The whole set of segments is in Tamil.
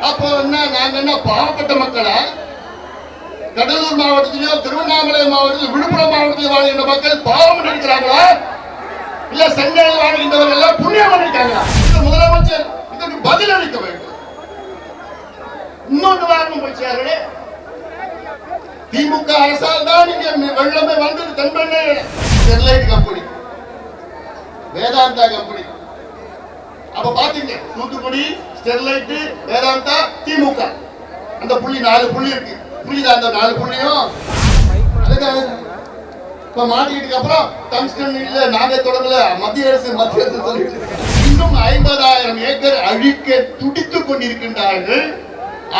அப்போ என்ன நாங்க என்ன பாவப்பட்ட மக்களா? கடலூர் மாவட்டத்திலயோ திருவண்ணாமலை மாவட்டத்தில் விழுப்புரம் மாவட்டத்தில் வாழ்கின்ற மக்கள் பாவம் இருக்கிறாங்களா? இல்ல சென்னையில் வாழ்கின்றவர்கள் எல்லாம் புண்ணியம் பண்ணிருக்காங்களா? முதலமைச்சர் இதற்கு பதில் அளிக்க வேண்டும். இன்னொன்று வாரம் போச்சாரு, திமுக அரசால் தான் இங்க வெள்ளமே வந்தது. Thenpennai Sterlite company, Vedanta company. அப்ப பாத்தீங்க, தூத்துக்குடி ஸ்டெர்லைட், வேதாந்தா, திமுக, அந்த புள்ளி 4 புள்ளி இருக்கு. புரியுதா? அந்த 4 புள்ளியும் இப்ப மாட்டிக்கிட்டு அப்புறம் டங்ஸ்டன் இல்ல, நாங்க தொடங்கல, மத்திய அரசு சொல்லிட்டு இன்னும் 50,000 ஏக்கர் அழிக்க துடித்துக் கொண்டிருக்கின்றார்கள்.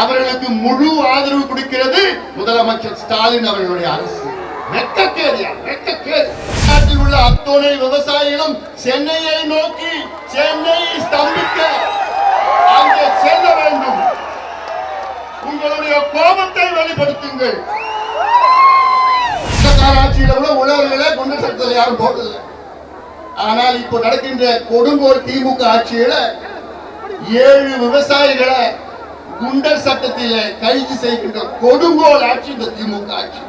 அவர்களுக்கு முழு ஆதரவு கொடுக்கிறது முதலமைச்சர் ஸ்டாலின் அவர்களுடைய அரசு. வெட்கக்கேடியா, வெட்கக்கேடு. நாட்டில் உள்ள அத்தனை விவசாயிகளும் சென்னையை நோக்கி, சென்னையை ஸ்தம்பிக்க அங்கே செல்ல வேண்டும். உங்களுடைய கோபத்தை வெளிப்படுத்துங்கள். ஆட்சியில கூட உழவர்களை குண்டர் சட்டத்தில் யாரும் போடல. ஆனால் இப்போ நடக்கின்ற கொடுங்கோல் திமுக ஆட்சியில 7 விவசாயிகளை குண்டர் சட்டத்தில் கைது செய்கின்ற கொடுங்கோல் ஆட்சி இந்த திமுக ஆட்சி.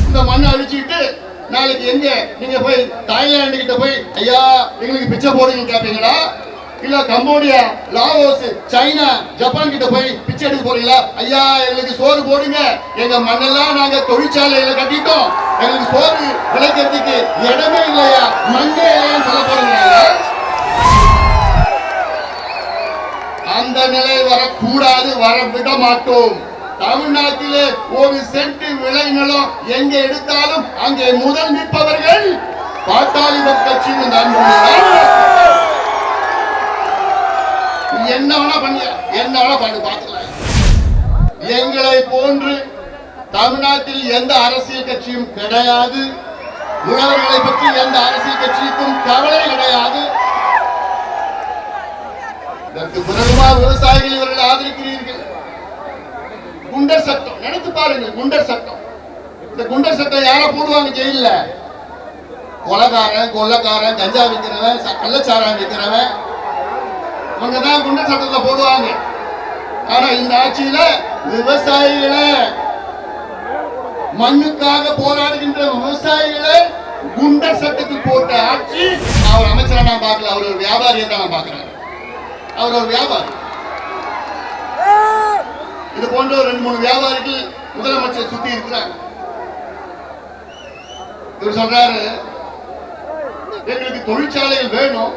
இந்த மண்ணை அழிச்சுட்டு நாளைக்கு எங்க நீங்க போய் தாய்லாந்து கிட்ட போய் ஐயா எங்களுக்கு பிச்சை போடுங்க கேட்பீங்களா? இல்ல கம்போடியா, லாவோஸ், சைனா, ஜப்பான் கிட்ட போய் பிச்சை எடுக்க போறீங்களா? ஐயா எங்களுக்கு சோறு போடுங்க, எங்க மண்ணெல்லாம் நாங்க தொழிற்சாலையில கட்டிட்டோம், எங்களுக்கு சோறு விளைக்கிறதுக்கு இடமே இல்லையா, மண்ணே இல்லையான்னு சொல்ல போறீங்களா? அந்த நிலை வரக்கூடாது, வர விட மாட்டோம். தமிழ்நாட்டிலே 1 சென்ட் விளை நிலம் எங்க எடுத்தாலும் அங்கே முதல் நிற்பவர்கள் பாட்டாளி மக்கள் கட்சி. என்ன வேணா பண்ணி, என்ன வேணா பண்ணி பார்த்துக்கலாம். எங்களை போன்று தமிழ்நாட்டில் எந்த அரசியல் கட்சியும் கிடையாது. உழவர்களை பற்றி எந்த அரசியல் கட்சிக்கும் கவலை கிடையாது. இதற்கு பிறகுமா விவசாயிகள் இவர்கள் ஆதரிக்கிறீர்கள்? குண்டர் சட்டம் நினைத்து பாருங்கள். குண்டர் சட்டம், இந்த குண்டர் சட்டம் யார போடுவாங்க ஜெயில? கொலைகாரன், கொள்ளக்காரன், கஞ்சா விற்கிறவன், கள்ளச்சாரம் விற்கிறவன், தான் குண்டர் சட்டத்தை போடுவாங்க. ஆனா இந்த ஆட்சியில விவசாயிகளை, மண்ணுக்காக போராடுகின்ற விவசாயிகளை குண்டர் சட்டத்தில் போட்ட ஆட்சி. அவர் அமைச்சரா நான் பார்க்கல, அவர் ஒரு வியாபாரியை தான் நான் பார்க்கிறேன். அவர் ஒரு வியாபாரி. இது போன்ற 2-3 வியாபாரிகள் முதலமைச்சர் சுத்தி இருக்கிறாங்க. இவர் சொல்றாரு எங்களுக்கு தொழிற்சாலைகள் வேணும்,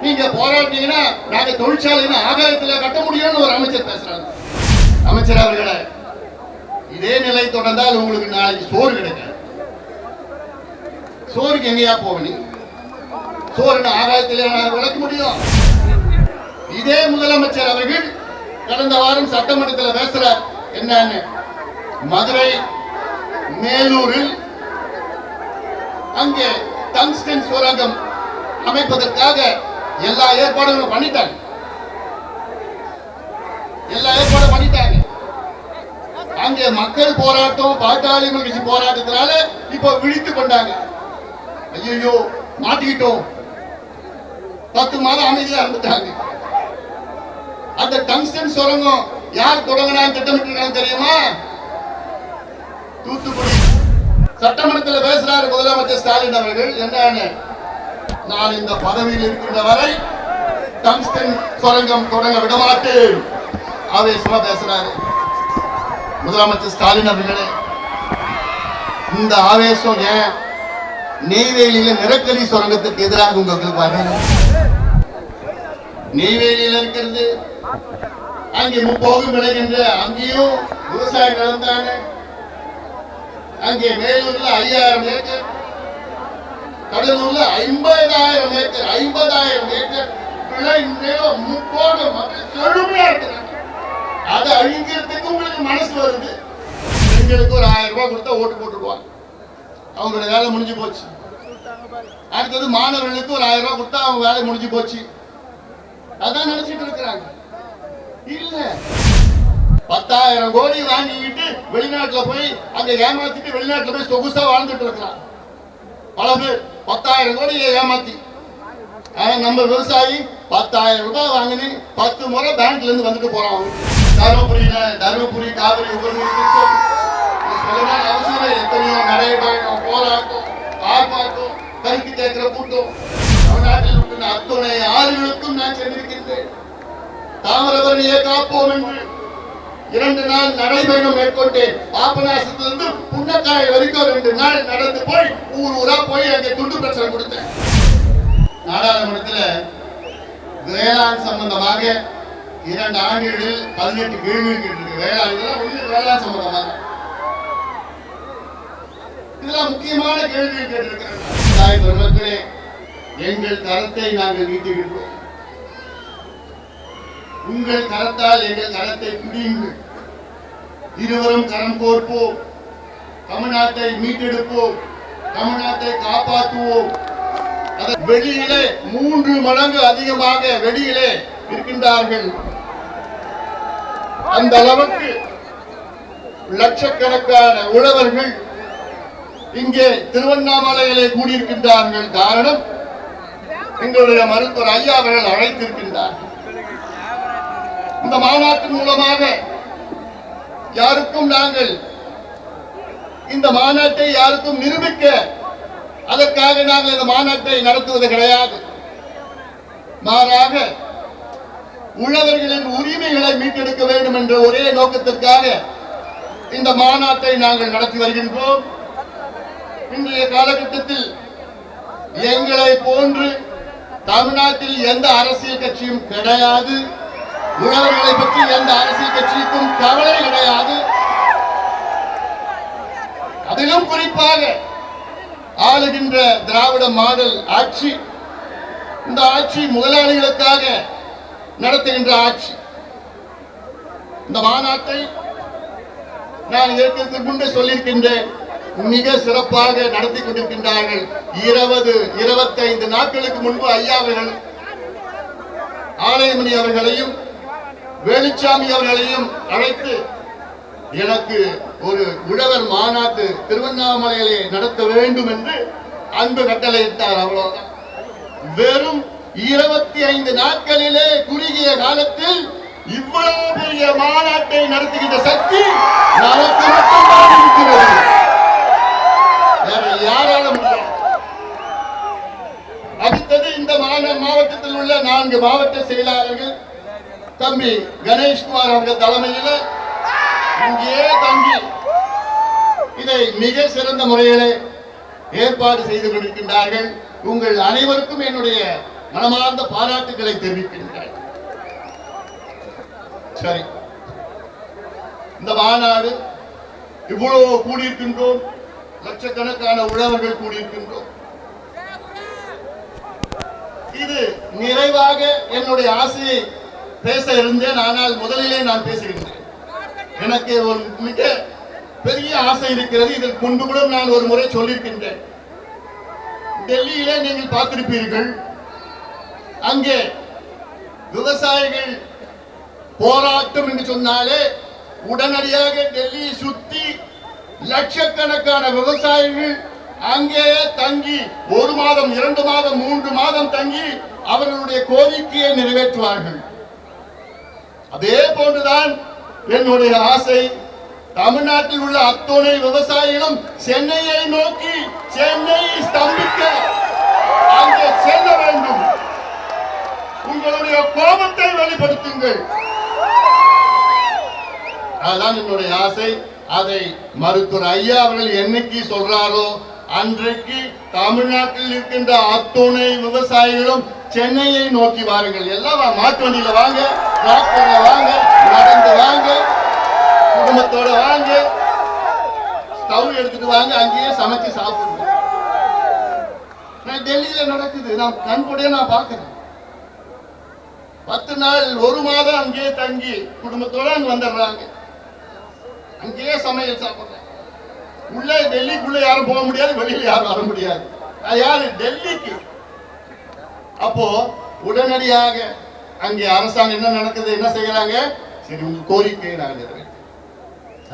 நீங்க போராட்டீங்கன்னா நாங்க தொழிற்சாலை ஆகாயத்தில் கட்ட முடியும்னு ஒரு அமைச்சர் பேசுறாங்க. அமைச்சர் அவர்களே, இதே நிலை தொடர்ந்தால் உங்களுக்கு நாளைக்கு சோறு கிடைக்காது. சோறுக்கு எங்கேயா போவீங்க? சோறு ஆகாயத்தில் விளக்க முடியும்? இதே முதலமைச்சர் அவர்கள் கடந்த வாரம் சட்டமன்றத்தில் பேசுற என்னன்னு, மதுரை மேலூரில் அங்கே டங்ஸ்டன் சுரங்கம் அமைப்பதற்காக எல்லா ஏற்பாடுகளும் பண்ணிட்டாங்க. எல்லா ஏற்பாடும் பண்ணிட்டாங்க. அங்கே மக்கள் போராட்டம், பாட்டாளி கட்சி போராட்டத்தினால இப்ப விழித்துக் கொண்டாங்க. ஐயோ மாட்டிக்கிட்டோம், 10 மாதம் அமைதியா இருந்துட்டாங்க. அந்த டங்ஸ்டன் சுரங்கம் யார் தொடங்கினான்னு திட்டமிட்டு தெரியுமா? தூத்துக்குடி. சட்டமன்றத்தில் பேசுறாரு முதலமைச்சர் ஸ்டாலின் அவர்கள். என்னன்னு, நான் இந்த பதவியில் இருக்கின்ற வரை டங்ஸ்டன் சுரங்கம் தொடங்க விடமாட்டேன் ஆவேசமா பேசுறாரு முதலமைச்சர் ஸ்டாலின் அவர்களே. இந்த ஆவேசம் ஏன்? நெய்வேலியில நிலக்கரி சுரங்கத்துக்கு எதிராக உங்களுக்கு பாருங்க. நெய்வேலியில இருக்கிறது அங்கே முப்போகம் விளைகின்ற அங்கேயும் விவசாய நிலம் தானே. அங்கே மேலூர்ல 5000 ஏக்கர், கடலூர்ல 50,000 ஏக்கர், 50,000 ஏக்கர் விளை நிலம் முப்போகம் செழுமையா இருக்கிறாங்க. அதை அழிக்கிறதுக்கு உங்களுக்கு மனசு வருது. எங்களுக்கு ஒரு 1000 ரூபாய் கொடுத்தா ஓட்டு போட்டுடுவாங்க, அவங்களோட வேலை முடிஞ்சு போச்சு. அடுத்தது மாணவர்களுக்கு ஒரு 1000 ரூபாய் கொடுத்தா அவங்க வேலை முடிஞ்சு போச்சு. அதான் நினைச்சிட்டு இருக்கிறாங்க. இல்ல, 10,000 கோடி வாங்கிக்கிட்டு வெளிநாட்டுல போய் அங்க ஏமாத்திட்டு வெளிநாட்டுல போய் சொகுசா வாழ்ந்துட்டு இருக்கிறான் பல பேர். 10,000 கோடி ஏமாத்தி ஆனா நம்ம விவசாயி 10,000 ரூபாய் வாங்கினு 10 முறை பேங்க்ல இருந்து வந்துட்டு போறான். தருமபுரி காவிரி உபரிநீர் சொல்லணும் அவசியம். எத்தனையோ நடைபயணம், போராட்டம், ஆர்ப்பாட்டம், கருத்து கேட்கிற கூட்டம் தமிழ்நாட்டில் உள்ள அத்துணை ஆறுகளுக்கும் நான் சென்றிருக்கின்றேன். தாமிரபரணியை காப்போம் என்று 2 நாள் நடைபயணம் மேற்கொண்டேன். பாபநாசத்திலிருந்து புன்னக்காய் வரைக்கும் 2 நாள் நடந்து போய் ஊரா போய் அங்கே துண்டு பிரச்சனை கொடுத்தேன். நாடாளுமன்றத்தில் வேளாண் சம்பந்தமாக 2 ஆண்டுகளில் 18 கேள்விகள் கேட்டிருக்கு. வேளாண் சம்பந்தமாக இதெல்லாம் முக்கியமான கேள்விகள் கேட்டிருக்கிறார்கள். தாய் பெருமக்களே, எங்கள் கரத்தை நாங்கள் நீட்டுகின்றோம். உங்கள் கரத்தால் எங்கள் கரத்தை பிடியுங்கள். இருவரும் கரம் கோர்ப்போம். தமிழ்நாட்டை மீட்டெடுப்போம். தமிழ்நாட்டை காப்பாற்றுவோம். வெளியிலே 3 மடங்கு அதிகமாக வெளியிலே இருக்கின்றார்கள். அந்த அளவுக்கு லட்சக்கணக்கான உழவர்கள் இங்கே திருவண்ணாமலையிலே கூடியிருக்கின்றார்கள். காரணம், எங்களுடைய மருத்துவர் ஐயா அவர்கள் அழைத்திருக்கின்றார்கள். இந்த மாநாட்டின் மூலமாக யாருக்கும் நாங்கள் இந்த மாநாட்டை யாருக்கும் நிரூபிக்க அதற்காக நாங்கள் இந்த மாநாட்டை நடத்துவது கிடையாது. மாறாக உழவர்களின் உரிமைகளை மீட்டெடுக்க வேண்டும் என்ற ஒரே நோக்கத்திற்காக இந்த மாநாட்டை நாங்கள் நடத்தி வருகின்றோம். இன்றைய காலகட்டத்தில் எங்களை போன்று தமிழ்நாட்டில் எந்த அரசியல் கட்சியும் கிடையாது. உழவர்களை பற்றி எந்த அரசியல் கட்சிக்கும் கவலை கிடையாது. அதிலும் குறிப்பாக ஆளுகின்ற திராவிட மாடல் ஆட்சி, இந்த ஆட்சி முதலாளிகளுக்காக நடத்துகின்ற ஆட்சி. இந்த மாநாட்டை நான் இதற்கு முன்பே சொல்லியிருக்கின்றேன், மிக சிறப்பாக நடத்தி கொண்டிருக்கின்றார்கள். 20-25 நாட்களுக்கு முன்பு ஐயா அவர்கள் ஆலயமணி அவர்களையும் வேலுச்சாமி அவர்களையும் அழைத்து எனக்கு ஒரு உழவர் மாநாட்டு திருவண்ணாமலையிலே நடத்த வேண்டும் என்று அன்பு கட்டளையிட்டார். அவ்வளவுதான். வெறும் 25 நாட்களிலே குறுகிய காலத்தில் இவ்வளவு பெரிய மாநாட்டை நடத்துகின்ற சக்தி நமக்கு மட்டும்தான் இருக்கிறது. வேற யாராலும் முடியாது. அடுத்தது இந்த மாவட்டத்தில் உள்ள 4 மாவட்ட செயலாளர்கள் தம்பி கணேஷ்குமார் அவர்கள் தலைமையில் இங்கே தங்கி இதை மிக சிறந்த முறையிலே ஏற்பாடு செய்து கொண்டிருக்கின்றார்கள். உங்கள் அனைவருக்கும் என்னுடைய மனமார்ந்த பாராட்டுகளை தெரிவிக்கின்றேன். சரி, இந்த மாநாடு இவ்வளவு கூடியிருக்கின்றோம். லட்சக்கணக்கான உழவர்கள் கூடியிருக்கின்றோம். இது நிறைவாக என்னுடைய ஆசையை பேச இருந்தேன். ஆனால் முதலிலே நான் பேசுகின்றேன். எனக்கு ஒரு மிக பெரிய ஆசை இருக்கிறது. இதற்கு முன்பு கூட நான் ஒரு முறை சொல்லியிருக்கின்றேன். டெல்லியிலே நீங்கள் பார்த்திருப்பீர்கள், அங்கே விவசாயிகள் போராட்டம் என்று சொன்னாலே உடனடியாக டெல்லியை சுற்றி லட்சக்கணக்கான விவசாயிகள் அங்கே தங்கி 1 மாதம் 2 மாதம் 3 மாதம் தங்கி அவர்களுடைய கோரிக்கையை நிறைவேற்றுவார்கள். அதே போன்றுதான் என்னுடைய ஆசை. தமிழ்நாட்டில் உள்ள அத்துணை விவசாயிகளும் சென்னையை நோக்கி, சென்னையை ஸ்தம்பிக்க அங்கே செல்ல வேண்டும். உங்களுடைய கோபத்தை வெளிப்படுத்துங்கள். அதுதான் என்னுடைய ஆசை. அதை மருத்துவர் ஐயா அவர்கள் என்னைக்கு சொல்றாரோ அன்றைக்கு தமிழ்நாட்டில் இருக்கின்ற அத்துணை விவசாயிகளும் சென்னையை நோக்கி வாருங்கள். எல்லாம் மாட்டு வண்டியில வாங்க, டிராக்டர்ல வாங்க, நடந்து வாங்க, குடும்பத்தோட வாங்க, ஸ்டவ் எடுத்துட்டு வாங்க, அங்கேயே சமைச்சு சாப்பிடுங்க. டெல்லியில நடக்குது, நான் கண்கூடே நான் பார்க்கிறேன். 10 நாள் 1 மாதம் அங்கேயே தங்கி குடும்பத்தோட வந்துடுறாங்க, அங்கேயே சமையல் சாப்பிடுறாங்க. உள்ள டெல்லிக்குள்ள யாரும் போக முடியாது, வெளியில யாரும் வர முடியாது. யாரு டெல்லிக்கு. அப்போ உடனடியாக அங்கே அரசாங்கம் என்ன நடக்குது, என்ன செய்யறாங்க, சரி உங்க கோரிக்கையை நான் நிறைவேற்றேன்.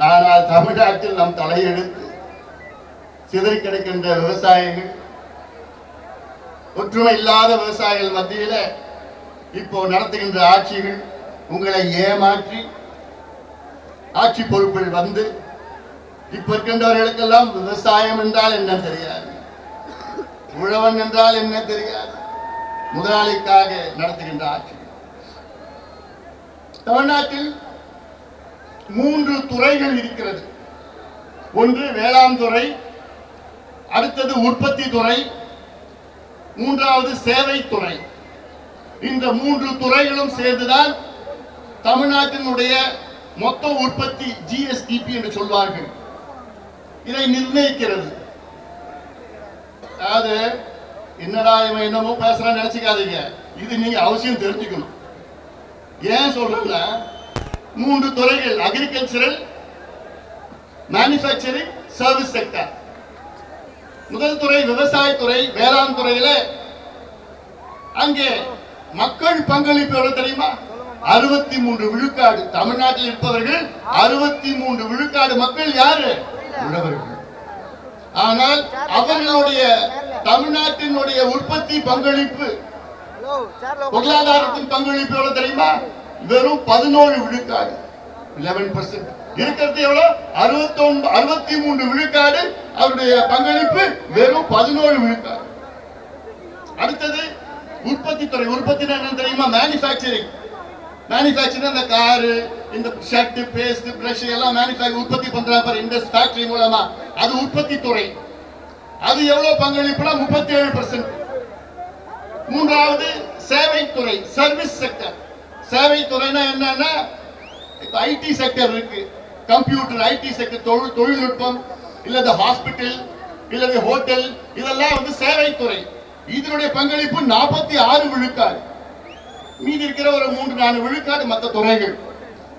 ஆனால் தமிழ்நாட்டில் நம் தலையெடுத்து சிதறி கிடக்கின்ற விவசாயிகள் ஒற்றுமை இல்லாத விவசாயிகள் மத்தியில இப்போ நடத்துகின்ற ஆட்சிகள் உங்களை ஏமாற்றி ஆட்சி பொறுப்பில் வந்து இப்ப இருக்கின்றவர்களுக்கெல்லாம் விவசாயம் என்றால் என்ன தெரியாது, உழவன் என்றால் என்ன தெரியாது. முதலாளிக்காக நடத்துகின்ற ஆட்சி. தமிழ்நாட்டில் 3 துறைகள் இருக்கிறது. ஒன்று வேளாண் துறை, அடுத்தது உற்பத்தி துறை, மூன்றாவது சேவை துறை. இந்த 3 துறைகளும் சேர்ந்துதான் தமிழ்நாட்டினுடைய மொத்த உற்பத்தி ஜிஎஸ்டிபி என்று சொல்வார்கள். இதை நிர்ணயிக்கிறது. அதாவது என்னடா இவன் என்னமோ பேசுறான்னு நினைச்சுக்காதீங்க, இது நீங்க அவசியம் தெரிஞ்சுக்கணும். ஏன் சொல்றேன்னா 3 துறைகள், அக்ரிகல்ச்சரல், மேனுஃபேக்சரிங், சர்வீஸ் செக்டர். முதல் துறை விவசாயத்துறை. வேளாண் துறையில அங்கே மக்கள் பங்களிப்பு எவ்வளவு தெரியுமா? 63 விழுக்காடு. தமிழ்நாட்டில் இருப்பவர்கள் 63 விழுக்காடு மக்கள் யாரு? உழவர்கள். ஆனால் அவர்களுடைய தமிழ்நாட்டினுடைய உற்பத்தி பங்களிப்பு, பொருளாதாரத்தின் பங்களிப்பு எவ்வளவு தெரியுமா? வெறும் 17 விழுக்காடு, 11%. இருக்கிறது எவ்வளவு? 63 விழுக்காடு. அவருடைய பங்களிப்பு வெறும் 17 விழுக்காடு. அடுத்தது உற்பத்தி துறை. உற்பத்தி என்ன தெரியுமா? மேனுஃபேக்சரிங். மேனுஃபேக்சரிங் இந்த காரு, இந்த ஷர்ட், பேஸ்ட், பிரஷ் எல்லாம் மேனுஃபேக்சர் உற்பத்தி பண்றாங்க இண்டஸ்ட்ரி ஃபேக்டரி மூலமா. அது உற்பத்தி துறை. அது எவ்வளவு பங்களிப்புனா 37%. மூன்றாவது சேவை துறை, சர்வீஸ் செக்டர். சேவை துறைனா என்னன்னா இப்ப ஐடி செக்டர் இருக்கு, கம்ப்யூட்டர் ஐடி செக்டர், தொழில்நுட்பம், இல்லது ஹாஸ்பிட்டல், இல்லது ஹோட்டல், இதெல்லாம் வந்து சேவை துறை. இதனுடைய பங்களிப்பு 46 விழுக்காடு. மீதி இருக்கிற ஒரு 3-4 விழுக்காடு மற்ற துறைகள்.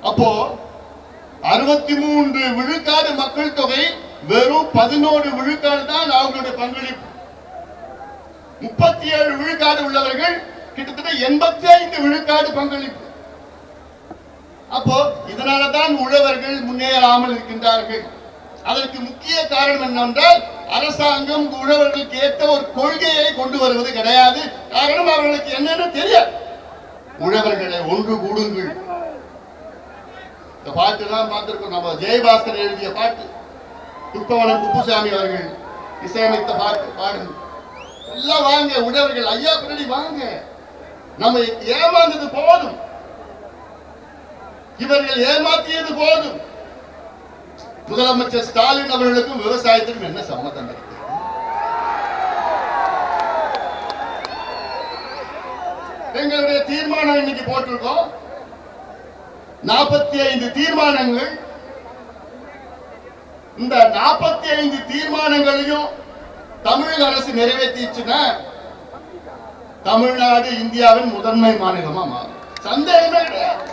அப்போ 63 விழுக்காடு மக்கள் தொகை, வெறும் 11 விழுக்காடு தான் அவங்களுடைய பங்களிப்பு. 37 விழுக்காடு உள்ளவர்கள் கிட்டத்தட்ட 85 விழுக்காடு பங்களிப்பு. அப்போ இதனாலதான் உழவர்கள் முன்னேறாமல் இருக்கின்றார்கள். அதற்கு முக்கிய காரணம் என்னவென்றால் அரசாங்கம் உழவர்களுக்கு ஏற்ற ஒரு கொள்கையை கொண்டு வருவது கிடையாது. காரணம் அவர்களுக்கு என்னன்னு தெரியாது. உழவர்களை ஒன்று கூடுங்கள். இந்த பாட்டு தான் பார்த்திருக்கோம். நம்ம ஜெயபாஸ்கர் எழுதிய பாட்டு, துப்பவனம் குப்புசாமி அவர்கள் இசையமைத்த பாட்டு பாடுங்க. எல்லாம் வாங்க உழவர்கள், ஐயா பின்னாடி வாங்க. நம்ம ஏமாந்தது போதும், இவர்கள் ஏமாற்றியது போதும். முதலமைச்சர் ஸ்டாலின் அவர்களுக்கும் விவசாயத்திற்கும் என்ன சம்பந்தம் இருக்கு? எங்களுடைய தீர்மானம் இன்னைக்கு போட்டிருக்கோம். 45 தீர்மானங்கள். இந்த 45 தீர்மானங்களையும் தமிழக அரசு நிறைவேற்றிச்சுன்னா தமிழ்நாடு இந்தியாவின் முதன்மை மாநிலமா மாறும். சந்தேகமே கிடையாது.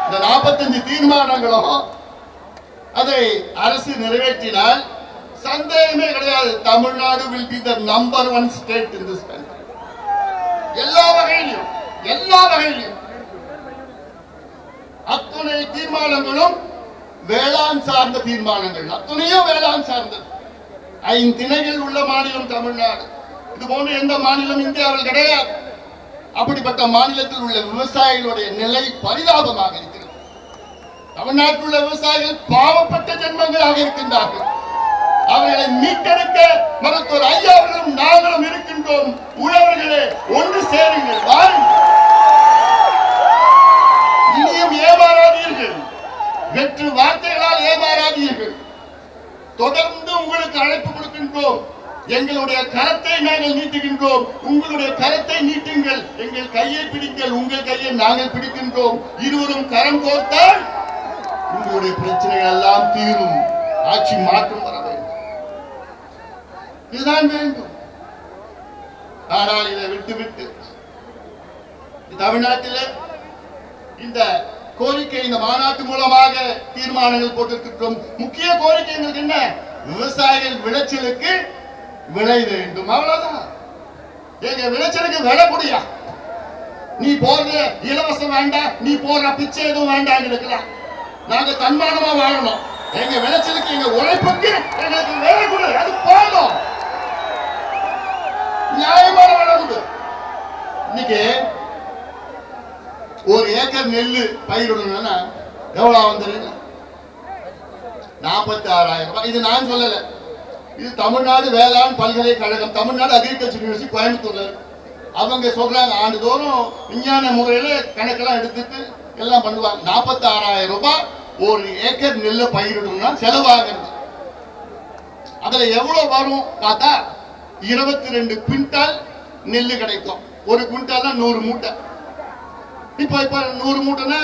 இந்த 45 தீர்மானங்களும் அதை அரசு நிறைவேற்றினால் சந்தேகமே கிடையாது, Tamil Nadu will be the number 1 state in this country. எல்லா வகையிலும் அத்துணை தீர்மானங்களும் வேளாண் சார்ந்த தீர்மானங்கள், அத்துணையும் வேளாண் சார்ந்தது. 5 திணைகள் உள்ள மாநிலம் தமிழ்நாடு. இது போன்ற எந்த மாநிலம் இந்தியாவில் கிடையாது. அப்படிப்பட்ட மாநிலத்தில் உள்ள விவசாயிகளுடைய நிலை பரிதாபமாக இருக்கிறது. தமிழ்நாட்டில் உள்ள விவசாயிகள் பாவப்பட்ட ஜென்மங்களாக இருக்கின்றார்கள். அவர்களை மீட்டெடுக்க மருத்துவர் ஐயா அவர்களும் நாங்களும் இருக்கின்றோம். உழவர்களே ஒன்று சேருங்கள், வாருங்கள். இனியும் ஏமாறாதீர்கள், வெற்று வார்த்தைகளால் ஏமாறாதீர்கள். தொடர்ந்து உங்களுக்கு அழைப்பு கொடுக்கின்றோம். எங்களுடைய கரத்தை நாங்கள் நீட்டுகின்றோம், உங்களுடைய கரத்தை நீட்டுங்கள். எங்கள் கையை பிடிங்கள், உங்கள் கையை நாங்கள் பிடிக்கின்றோம். இருவரும் கரம் கோர்த்தால் உங்களுடைய பிரச்சனைகள் எல்லாம் தீரும். ஆட்சி மாற்றம் வர வேண்டும், இதுதான் வேண்டும். ஆனால் இதை விட்டுவிட்டு தமிழ்நாட்டில் இந்த கோரிக்கை, இந்த மாநாட்டு மூலமாக தீர்மானங்கள் போட்டிருக்கிறோம். முக்கிய கோரிக்கை எங்களுக்கு என்ன? விவசாயிகள் விளைச்சலுக்கு விலை வேண்டும், அவ்வளவுதான். எங்க விளைச்சலுக்கு விலை கூடியா? நீ போறது இலவசம் வேண்டாம், நீ போற பிச்சை எதுவும் வேண்டாம். எங்களுக்கு நாங்க தன்மானமா வாழணும். எங்க விளைச்சலுக்கு, எங்க உழைப்புக்கு எங்களுக்கு விலை கொடு, அது போதும். நியாயமான விலை கொடு. இன்னைக்கு ஒரு ஏக்கர் நெல்லு பயிரிடணும்னா எவ்வளவு வந்துருங்க? 46,000 ரூபாய். இது நான் சொல்லல, இது தமிழ்நாடு வேளாண் பல்கலைக்கழகம், தமிழ்நாடு அக்ரிகல்ச்சர் யூனிவர்சிட்டி கோயம்புத்தூர்ல இருக்கு. அவங்க சொல்றாங்க, ஆண்டுதோறும் விஞ்ஞான முறையில கணக்கெல்லாம் எடுத்துட்டு எல்லாம் பண்ணுவாங்க. 46,000 ரூபாய் ஒரு ஏக்கர் நெல்லை பயிரிடணும்னா செலவாகிறது. அதுல எவ்வளவு வரும் பார்த்தா 22 குவிண்டால் நெல்லு கிடைக்கும். ஒரு குவிண்டால்னா 100 மூட்டை. இப்ப 100 மூட்டைனா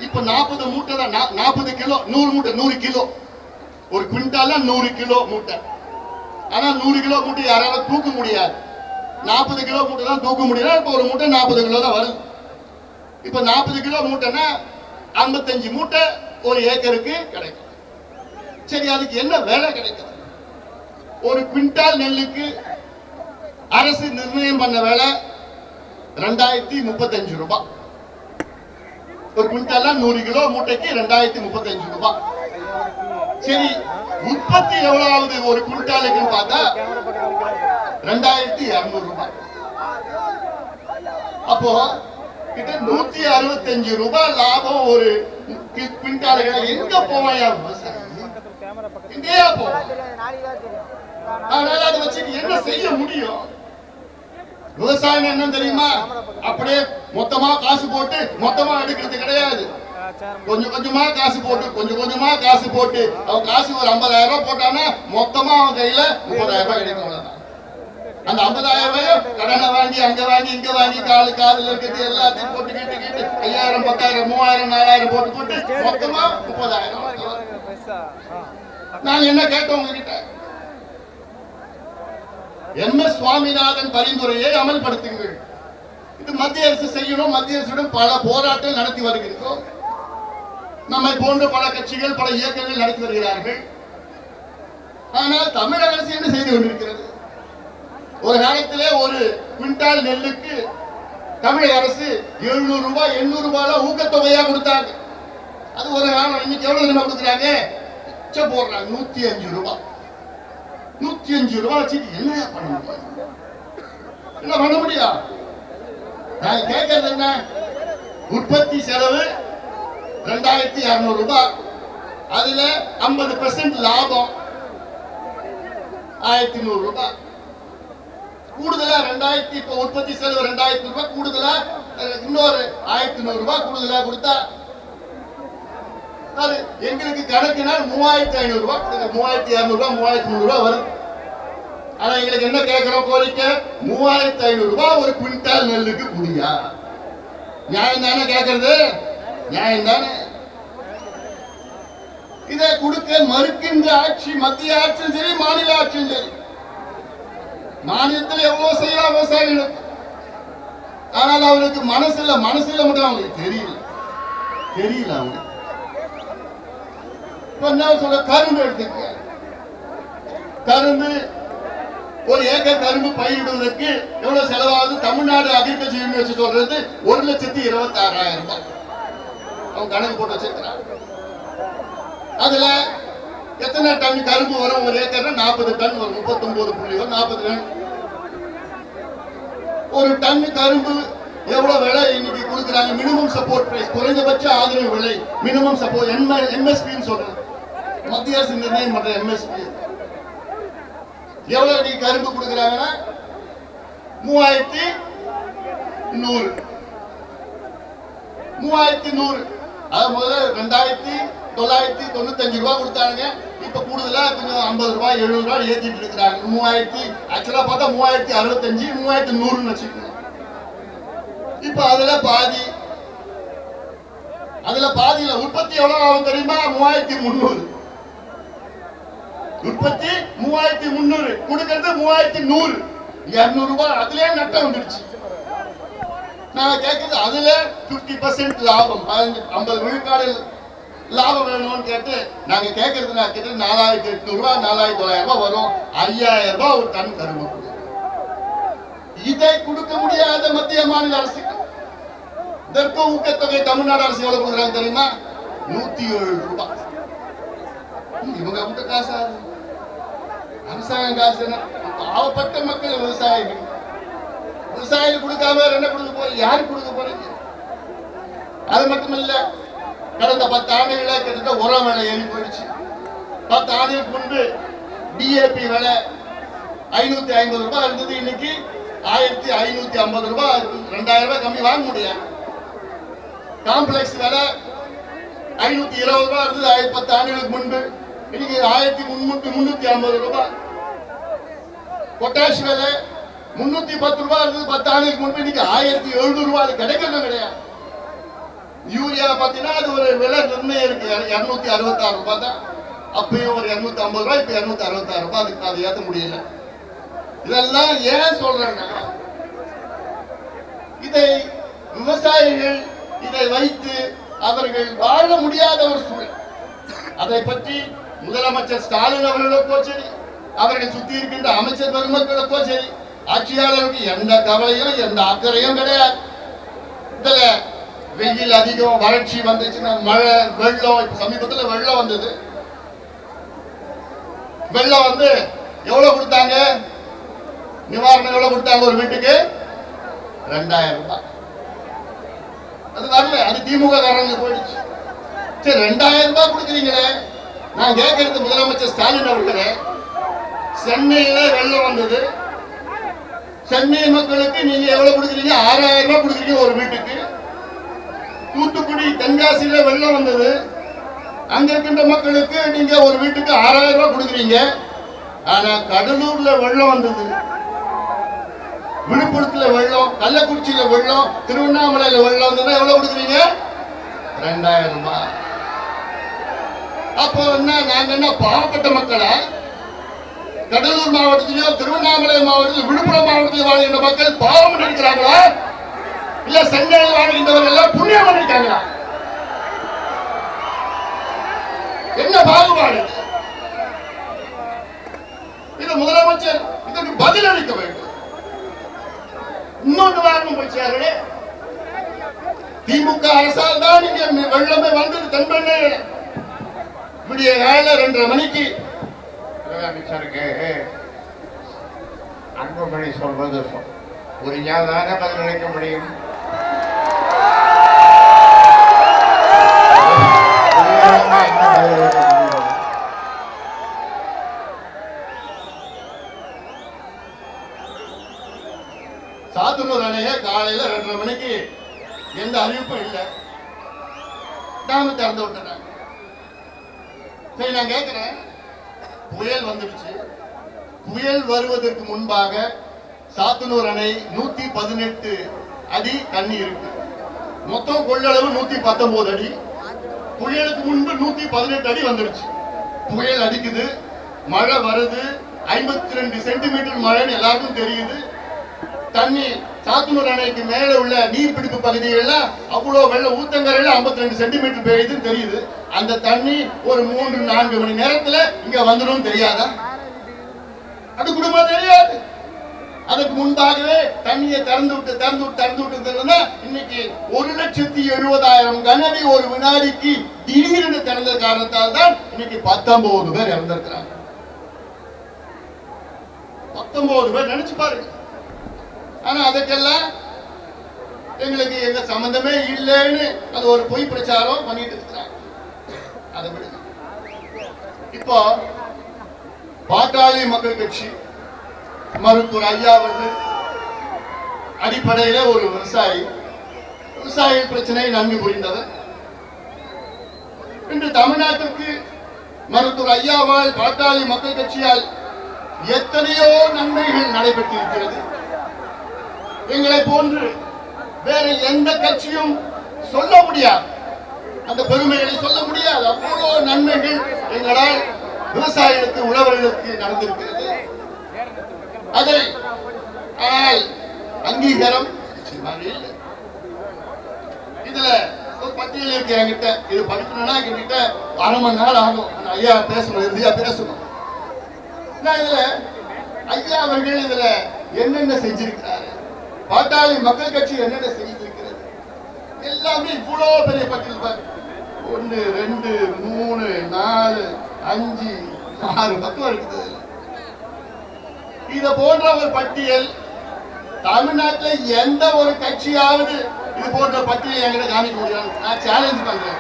இப்ப 40 மூட்டை தான், 40 கிலோ. 100 மூட்டை 100 கிலோ. ஒரு குவிண்டால்னா 100 கிலோ மூட்டை. ஆனா 100 கிலோ மூட்டை யாராலும் தூக்க முடியாது. 40 கிலோ மூட்டை தான் தூக்க முடியும். இப்ப ஒரு மூட்டை 40 கிலோ தான் வருது. இப்ப 40 கிலோ மூட்டைனா 55 மூட்டை ஒரு ஏக்கருக்கு கிடைக்கும். சரி, அதுக்கு என்ன வேலை கிடைக்கும்? ஒரு குவிண்டால் நெல்லுக்கு அரசு நிர்ணயம் பண்ண வேலை 2035 ரூபாய். ஒரு குவிண்டால் 100 கிலோ மூட்டைக்கு 2035 ரூபாய். சரி, உற்பத்தி எவ்வளவு ஒரு குவிண்டாலுக்கு பார்த்தா 2200 ரூபாய். அப்போ கிட்ட 165 ரூபாய் லாபம் ஒரு குவிண்டாலுக்கு. எங்க போவாயா விவசாயி? எங்கேயா போவோம்? அதனால அதை வச்சு என்ன செய்ய முடியும்? விவசாயம் என்ன தெரியுமா? அப்படியே மொத்தமா காசு போட்டு மொத்தமா எடுக்கிறது கிடையாது. கொஞ்சம் கொஞ்சமா காசு போட்டு கொஞ்சம் கொஞ்சமா காசு போட்டு அவன் காசு ஒரு 50,000 ரூபாய் போட்டானா மொத்தமா அவன் கையில 30,000 ரூபாய் கிடைக்கும். அந்த 50,000 ரூபாய் கடனை வாங்கி அங்க வாங்கி இங்க வாங்கி காதுல இருக்கிறது எல்லாத்தையும் போட்டு கேட்டு 5,000 10,000 3,000 4,000 போட்டு போட்டு மொத்தமா 30,000. நாங்க என்ன கேட்டோம் உங்ககிட்ட? MS சுவாமிநாதன் பரிந்துரையை அமல்படுத்துங்கள். இது மத்திய அரசு செய்யணும். மத்திய அரசுடன் பல போராட்டங்கள் நடத்தி வருகிறோம். நம்மை போன்ற பல கட்சிகள் பல இயக்கங்கள் நடத்தி வருகிறார்கள். ஆனால் தமிழக அரசு என்ன செய்து கொண்டிருக்கிறது? ஒரு காலத்திலே ஒரு குவிண்டால் நெல்லுக்கு தமிழக அரசு 700 ரூபாய் 800 ரூபாய் ஊக்கத்தொகையா கொடுத்தாங்க. அது ஒரு காலம். இன்னைக்கு எவ்வளவு கொடுக்குறாங்க? போடுறாங்க 105 ரூபாய். 105 ரூபாய் வச்சுட்டு என்ன பண்ண முடியும்? என்ன பண்ண முடியும்? நான் கேட்கறது என்ன? உற்பத்தி செலவு 2200 ரூபாய். அதுல 50% லாபம் 1100 ரூபாய். கூடுதலா 2000 இப்ப உற்பத்தி செலவு 2000 ரூபாய் கூடுதலா இன்னொரு 1100 ரூபாய் கூடுதலா கொடுத்தா அது எங்களுக்கு கணக்குனா 3500 ரூபாய், 3200 ரூபாய் 3300 ரூபாய் வரும். ஆனா எங்களுக்கு என்ன கேட்கிறோம்? கோரிக்கை 3500 ரூபாய் ஒரு குவிண்டால் நெல்லுக்கு கூடியா? நியாயம் தானே கேட்கறது? நியாயம் தானே? இதை கொடுக்க மறுக்கின்ற ஆட்சி மத்திய ஆட்சியும் சரி மாநில ஆட்சியும் சரி. மாநிலத்தில் எவ்வளவு செய்யலாம் விவசாயிகளுக்கு. ஆனால் அவருக்கு மனசுல மட்டும் அவங்களுக்கு தெரியல அவங்களுக்கு. சொல்ல கரும்பு எடுத்துக்க. கரும்பு ஒரு ஏக்கர் கரும்பு பயிரிடுவதற்கு எவ்வளவு செலவாகுது? தமிழ்நாடு அக்ரிகல்ச்சர் யூனிவர்சிட்டி சொல்றது 1,26,000 ரூபாய். அவங்க கணக்கு போட்டு வச்சிருக்கிறாங்க. அதுல எத்தனை டன் கரும்பு வரும்? ஒரு ஏக்கர் 40 டன் வரும். 39 40 டன். ஒரு டன் கரும்பு எவ்வளவு விலை இன்னைக்கு கொடுக்குறாங்க? மினிமம் சப்போர்ட் பிரைஸ், குறைந்தபட்ச ஆதரவு விலை, மினிமம் சப்போர்ட் MSP சொல்றது. மத்திய அரசு நிர்ணயம் பண்ற MSP எவ்வளவு நீ கரும்பு கொடுக்குறாங்கன்னா 3100. அது முதல்ல 2,995 ரூபாய் கொடுத்தாங்க. இப்ப கூடுதலா கொஞ்சம் 50 ரூபாய் 70 ரூபாய் ஏற்றிட்டு இருக்கிறாங்க. 3000 ஆக்சுவலா பார்த்தா 3065 3100 வச்சுக்கணும். இப்ப அதுல பாதியில உற்பத்தி எவ்வளவு ஆகும் தெரியுமா? 3300. உற்பத்தி 3300, கொடுக்கிறது 3100. 200 ரூபாய் அதுலயே நட்டம் வந்துருச்சு. நான் கேட்கறது அதுல 50% லாபம், 50 விழுக்காடு லாபம் வேணும்னு கேட்டு நாங்க கேட்கறது 4,800 ரூபாய் 4,900 ரூபாய் வரும். 5,000 ரூபாய் ஒரு டன் கரும்பு. இதை கொடுக்க முடியாத மத்திய மாநில அரசு. இதற்கு ஊக்கத்தொகை தமிழ்நாடு அரசு எவ்வளவு கொடுக்குறாங்க தெரியுமா? 107 ரூபாய். இவங்க காசு அரசாங்கம் காசு. பாவப்பட்ட மக்கள் விவசாயிகள் விவசாயிகள் கொடுக்காம என்ன கொடுக்க போறீங்க? யாருக்கு கொடுக்க போறீங்க? அது மட்டும் இல்ல, கடந்த 10 ஆண்டுகள கிட்டத்தட்ட உரம் விலை ஏறி போயிடுச்சு. 10 ஆண்டுகளுக்கு முன்பு டிஏபி விலை 550 ரூபாய் இருந்தது, இன்னைக்கு 1550 ரூபாய். 2000 ரூபாய் கம்மி வாங்க முடியாது. காம்ப்ளெக்ஸ் விலை 520 ரூபாய் இருந்தது 10 ஆண்டுகளுக்கு முன்பு, இன்னைக்கு 1350 ரூபாய். பொட்டாஷ் விலை 310 ரூபாய் இருந்தது 10 ஆண்டுகளுக்கு முன்பு, இன்னைக்கு 1700 ரூபாய். அது கிடைக்கிறது கிடையாது. யூரியா பாத்தீங்கன்னா அது ஒரு விலை நிர்ணயம் இருக்கு, 266 ரூபாய் தான். அப்பயும் ஒரு 250 ரூபாய், இப்ப 266 ரூபாய். அதுக்கு அதை ஏற்ற முடியல. இதெல்லாம் ஏன் சொல்றேன்னா, இதை விவசாயிகள் இதை வைத்து அவர்கள் வாழ முடியாத ஒரு சூழல். அதை பற்றி முதலமைச்சர் ஸ்டாலின் அவர்களுக்கோ சரி, அவர்கள் சுத்தி இருக்கின்ற அமைச்சர் பெருமக்களுக்கோ சரி, ஆட்சியாளருக்கு எந்த கவலையும் எந்த அக்கறையும் கிடையாது. இதுல வெயில் அதிகம், வறட்சி வந்துச்சுன்னா, மழை, வெள்ளம். இப்ப சமீபத்தில் வெள்ளம் வந்தது. வெள்ளம் வந்து எவ்வளவு கொடுத்தாங்க? நிவாரணம் எவ்வளவு கொடுத்தாங்க? ஒரு வீட்டுக்கு 2000 ரூபாய். அது வரல, அது திமுக காரங்க போயிடுச்சு. சரி, 2000 ரூபாய் கொடுக்குறீங்களே, நான் கேட்கறது முதலமைச்சர் ஸ்டாலின் அவர்களே, சென்னையில வெள்ளம் வந்தது. சென்னை மக்களுக்கு நீங்க எவ்வளவு கொடுக்குறீங்க? 6000 ரூபாய் கொடுக்குறீங்க ஒரு வீட்டுக்கு. தூத்துக்குடி, தென்காசியில வெள்ளம் வந்தது. அங்க இருக்கின்ற மக்களுக்கு நீங்க ஒரு வீட்டுக்கு 6000 ரூபாய் கொடுக்குறீங்க. ஆனா கடலூர்ல வெள்ளம் வந்தது, விழுப்புரத்துல வெள்ளம், கள்ளக்குறிச்சியில வெள்ளம், திருவண்ணாமலையில வெள்ளம் வந்ததுன்னா எவ்வளவு கொடுக்குறீங்க? 2000 ரூபாய். அப்போ என்ன, நாங்க என்ன பாவப்பட்ட மக்களா? கடலூர் மாவட்டத்திலயோ, திருவண்ணாமலை மாவட்டத்தில், விழுப்புரம் மாவட்டத்தில் வாழ்கின்ற மக்கள் பாவம் நினைக்கிறாங்களா? இல்ல சென்னையில் வாழ்கின்றவர்கள் எல்லாம் புண்ணியம் பண்ணிருக்காங்களா? என்ன பாகுபாடு? இது முதலமைச்சர் இதற்கு பதில் அளிக்க வேண்டும். இன்னொன்று வாரம் போச்சாரு, திமுக அரசால் தான் இங்க வெள்ளமே வந்தது. தென்பெண்ணை விடிய காலையில 2:30 மணிக்கு முதலமைச்சருக்கு அன்புமணி சொல்வது புரியாதான பதில் அளிக்க முடியும். சாத்தனூர் அணைய காலையில 2:30 மணிக்கு எந்த அறிவிப்பும் இல்லை, டேம் திறந்து விட்டுறாங்க. சரி, நான் கேட்கிறேன், புயல் வந்துடுச்சு. புயல் வருவதற்கு முன்பாக சாத்தனூர் அணை 118 அடி தண்ணி இருக்கு. மொத்தம் கொள்ளளவு 119 அடி. புயலுக்கு முன்பு 118 அடி வந்துடுச்சு. புயல் அடிக்குது, மழை வருது, 52 சென்டிமீட்டர் மழைன்னு எல்லாருக்கும் தெரியுது. தண்ணி சாத்தனூர் அணைக்கு மேல உள்ள நீர்பிடிப்பு பகுதிகள்ல அவ்வளவு வெள்ள, ஊத்தங்கரையில 52 சென்டிமீட்டர் பெய்யுதுன்னு தெரியுது. அந்த தண்ணி ஒரு 3-4 மணி நேரத்துல இங்க வந்துடும் தெரியாதா? அது குடும்பம் தெரியாது. அதுக்கு முன்பாகவே தண்ணியை திறந்து விட்டு இன்னைக்கு 1,70,70,000 கனஅடி ஒரு வினாடிக்கு திடீர்னு திறந்த காரணத்தால் தான் இன்னைக்கு 19 பேர் இறந்திருக்கிறாங்க. 19 பேர் நினைச்சு பாருங்க. ஆனா அதுக்கெல்லாம் எங்களுக்கு எங்க சம்பந்தமே இல்லைன்னு அது ஒரு பொய் பிரச்சாரம் பண்ணிட்டு இருக்கிறாங்க. அதை விடுங்க. இப்போ பாட்டாளி மக்கள் கட்சி மருத்துவர் ஐயா அவர்கள் அடிப்படையில ஒரு விவசாய பிரச்சனையை நன்கு புரிந்தவர். இன்று தமிழ்நாட்டிற்கு மருத்துவர் ஐயாவால், பாட்டாளி மக்கள் கட்சியால் எத்தனையோ நன்மைகள் நடைபெற்றிருக்கிறது. எங்களை போன்று வேற எந்த கட்சியும் சொல்ல முடியாது, அந்த பெருமைகளை சொல்ல முடியாது. அவ்வளவு நன்மைகள் எங்களால் விவசாயிகளுக்கு, உழவர்களுக்கு நடந்திருக்கிறது. அதை ஆனால் அங்கீகாரம் இதுல ஒரு பட்டியல் இருக்கு என்கிட்ட. இது படிக்கணும்னா என்கிட்ட 1/2 மணி நேரம் ஆகும். ஐயா பேசணும், இறுதியா பேசணும். இதுல ஐயா அவர்கள் இதுல என்னென்ன செஞ்சிருக்கிறாரு, பாட்டாளி மக்கள் கட்சி என்னென்ன செய்திருக்கிறது, எல்லாமே இவ்வளவு பெரிய பட்டியல். 1, 2, 3, 4, 5, 6 பக்கம் இருக்குது. இத போன்ற ஒரு பட்டியல் தமிழ்நாட்டில் எந்த ஒரு கட்சியாவது இது போன்ற பட்டியலை என்கிட்ட காமிக்க முடியாது. நான் சேலஞ்ச் பண்றேன்.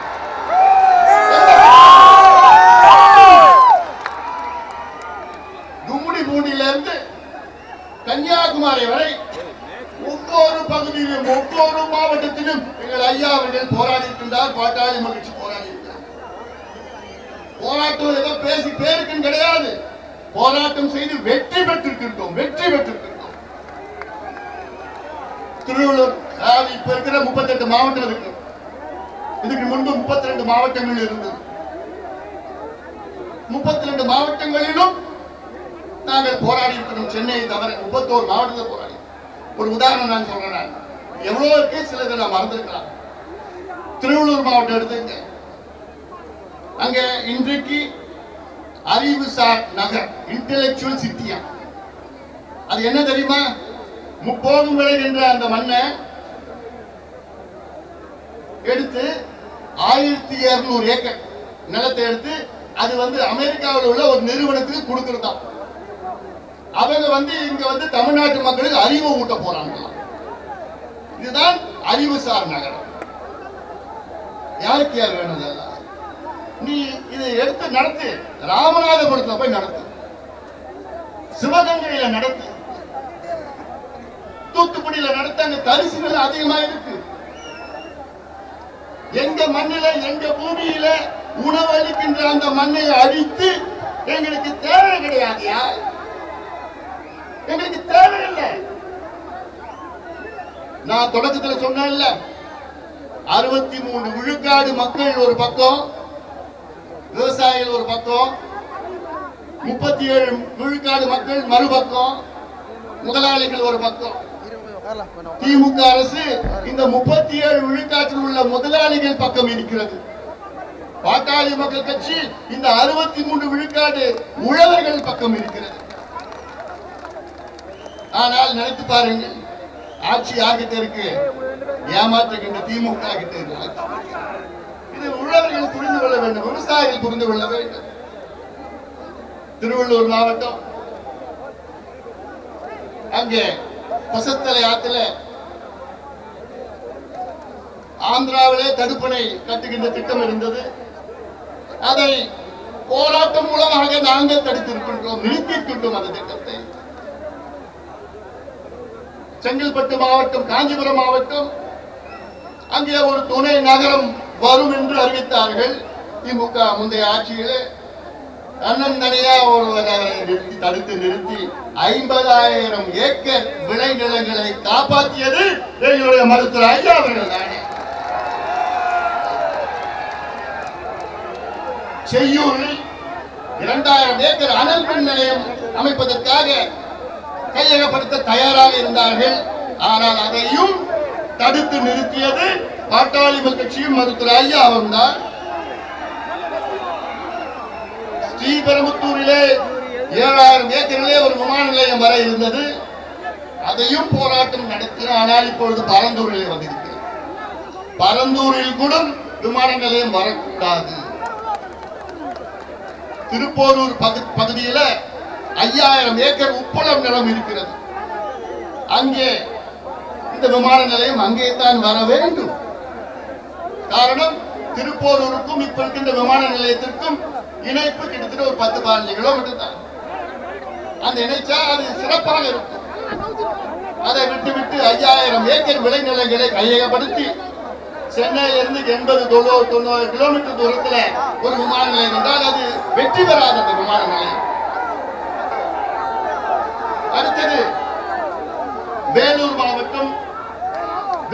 கும்மிடி பூண்டியில இருந்து கன்னியாகுமரி வரை ஒவ்வொரு பகுதியிலும் ஒவ்வொரு மாவட்டத்திலும் எங்கள் ஐயா அவர்கள் போராடி இருக்கின்றார். பாட்டாளி மகிழ்ச்சி போராடி இருக்கிறார். போராட்டம் ஏதோ பேசி பேருக்குன்னு கிடையாது. போராட்டம் செய்து வெற்றி பெற்றிருக்கின்றோம். திருவள்ளூர் இப்ப இருக்கிற 38 மாவட்டம் இருக்கு. இதுக்கு முன்பு 32 மாவட்டங்கள் இருந்தது. 32 மாவட்டங்களிலும் நாங்கள் போராடி இருக்கிறோம். சென்னையை தவிர 31 மாவட்டத்தில் போராடி. ஒரு உதாரணம் நான் சொல்றேன். எவ்வளவு இருக்கு சிலதை நான் மறந்துருக்கலாம். திருவள்ளூர் மாவட்டம் எடுத்துங்க. அங்க இன்றைக்கு அறிவுசார் நகர், இன்டெலெக்சுவல் சிட்டியா. அது என்ன தெரியுமா? முப்போகம் விளைகின்ற அந்த மண்ணை எடுத்து 1200 ஏக்கர் நிலத்தை எடுத்து அது அமெரிக்காவில் உள்ள ஒரு நிறுவனத்துக்கு கொடுக்கறதா. அவங்க இங்க தமிழ்நாட்டு மக்களுக்கு அறிவு ஊட்ட போறாங்க. இதுதான் அறிவுசார் நகரம். யாருக்கு யார் வேணும்? நீ இதை எடுத்து நடத்து. ராமநாதபுரத்துல போய் நடத்து, சிவகங்கையில நடத்து, தூத்துக்குடியில நடத்த. அங்க தரிசுகள் அதிகமா இருக்கு. எங்க மண்ணில எங்க பூமியில உணவளிக்கின்ற அந்த மண்ணை அழித்து எங்களுக்கு தேவை கிடையாதுயா. எங்களுக்கு தேவையில்லை. நான் தொடக்கத்தில் சொன்னேன்ல, 63 விழுக்காடு மக்கள் ஒரு பக்கம், விவசாயிகள் ஒரு பக்கம், 37 விழுக்காடு மக்கள் மறுபக்கம், முதலாளிகள் ஒரு பக்கம். திமுக அரசு இந்த 37 விழுக்காட்டில் உள்ள முதலாளிகள் பக்கம் இருக்கிறது. பாட்டாளி மக்கள் கட்சி இந்த 63 விழுக்காடு உழவர்கள் பக்கம் இருக்கிறது. ஆனால் நினைத்து பாருங்கள், ஆட்சி யார்கிட்ட இருக்கு? ஏமாற்றுகின்ற திமுக கிட்ட இருக்கு. இது உழவர்கள் புரிந்து கொள்ள வேண்டும், விவசாயிகள் புரிந்து கொள்ள வேண்டும். திருவள்ளூர் மாவட்டம் அங்கே பசத்தலை ஆத்துல ஆந்திராவிலே தடுப்பணை கட்டுகின்ற திட்டம் இருந்தது. அதை போராட்டம் மூலமாக நாங்கள் தடுத்திருக்கின்றோம், நிறுத்தியிருக்கின்றோம் அந்த திட்டத்தை. செங்கல்பட்டு மாவட்டம், காஞ்சிபுரம் மாவட்டம், அங்கே ஒரு துணை நகரம் வரும் என்று அறிவித்தார்கள் திமுக முந்தைய ஆட்சியிலே. அண்ணன் தனியா ஒருவரை தடுத்து நிறுத்தி 50,000 ஏக்கர் விளைநிலங்களை காப்பாற்றியது எங்களுடைய மருத்துவர் ஐயா அவர்கள் தானே. செய்யூரில் 2000 ஏக்கர் அனல் மின் நிலையம் அமைப்பதற்காக கையகப்படுத்த தயாராக இருந்தார்கள். ஆனால் அதையும் தடுத்து நிறுத்தியது பாட்டாளி கட்சியும் மருத்துவர் ஐயா அவர்தான். ஸ்ரீபெரும்புத்தூரிலே 7000 ஏக்கரிலே ஒரு விமான நிலையம் வர இருந்தது. அதையும் போராட்டம் நடத்தின. ஆனால் இப்பொழுது பரந்தூரிலே வந்திருக்கிறது. பரந்தூரில் கூட விமான நிலையம் வரக்கூடாது. திருப்போரூர் பகுதியில் 5000 ஏக்கர் உப்பளம் நிலம் இருக்கிறது. அங்கே இந்த விமான நிலையம் அங்கே தான் வர வேண்டும். காரணம், திருப்போரூருக்கும் இப்ப இருக்கின்ற விமான நிலையத்திற்கும் இணைப்பு கிட்டத்தட்ட ஒரு 10-15 கிலோமீட்டர் தான். அந்த இணைச்சா அது சிறப்பாக இருக்கும். அதை விட்டு 5000 ஏக்கர் விளைநிலங்களை கையகப்படுத்தி சென்னையிலிருந்து 80-90 கிலோமீட்டர் தூரத்துல ஒரு விமான நிலையம் என்றால் அது வெற்றி பெறாத அந்த விமான நிலையம். அடுத்தது வேலூர் மாவட்டம்.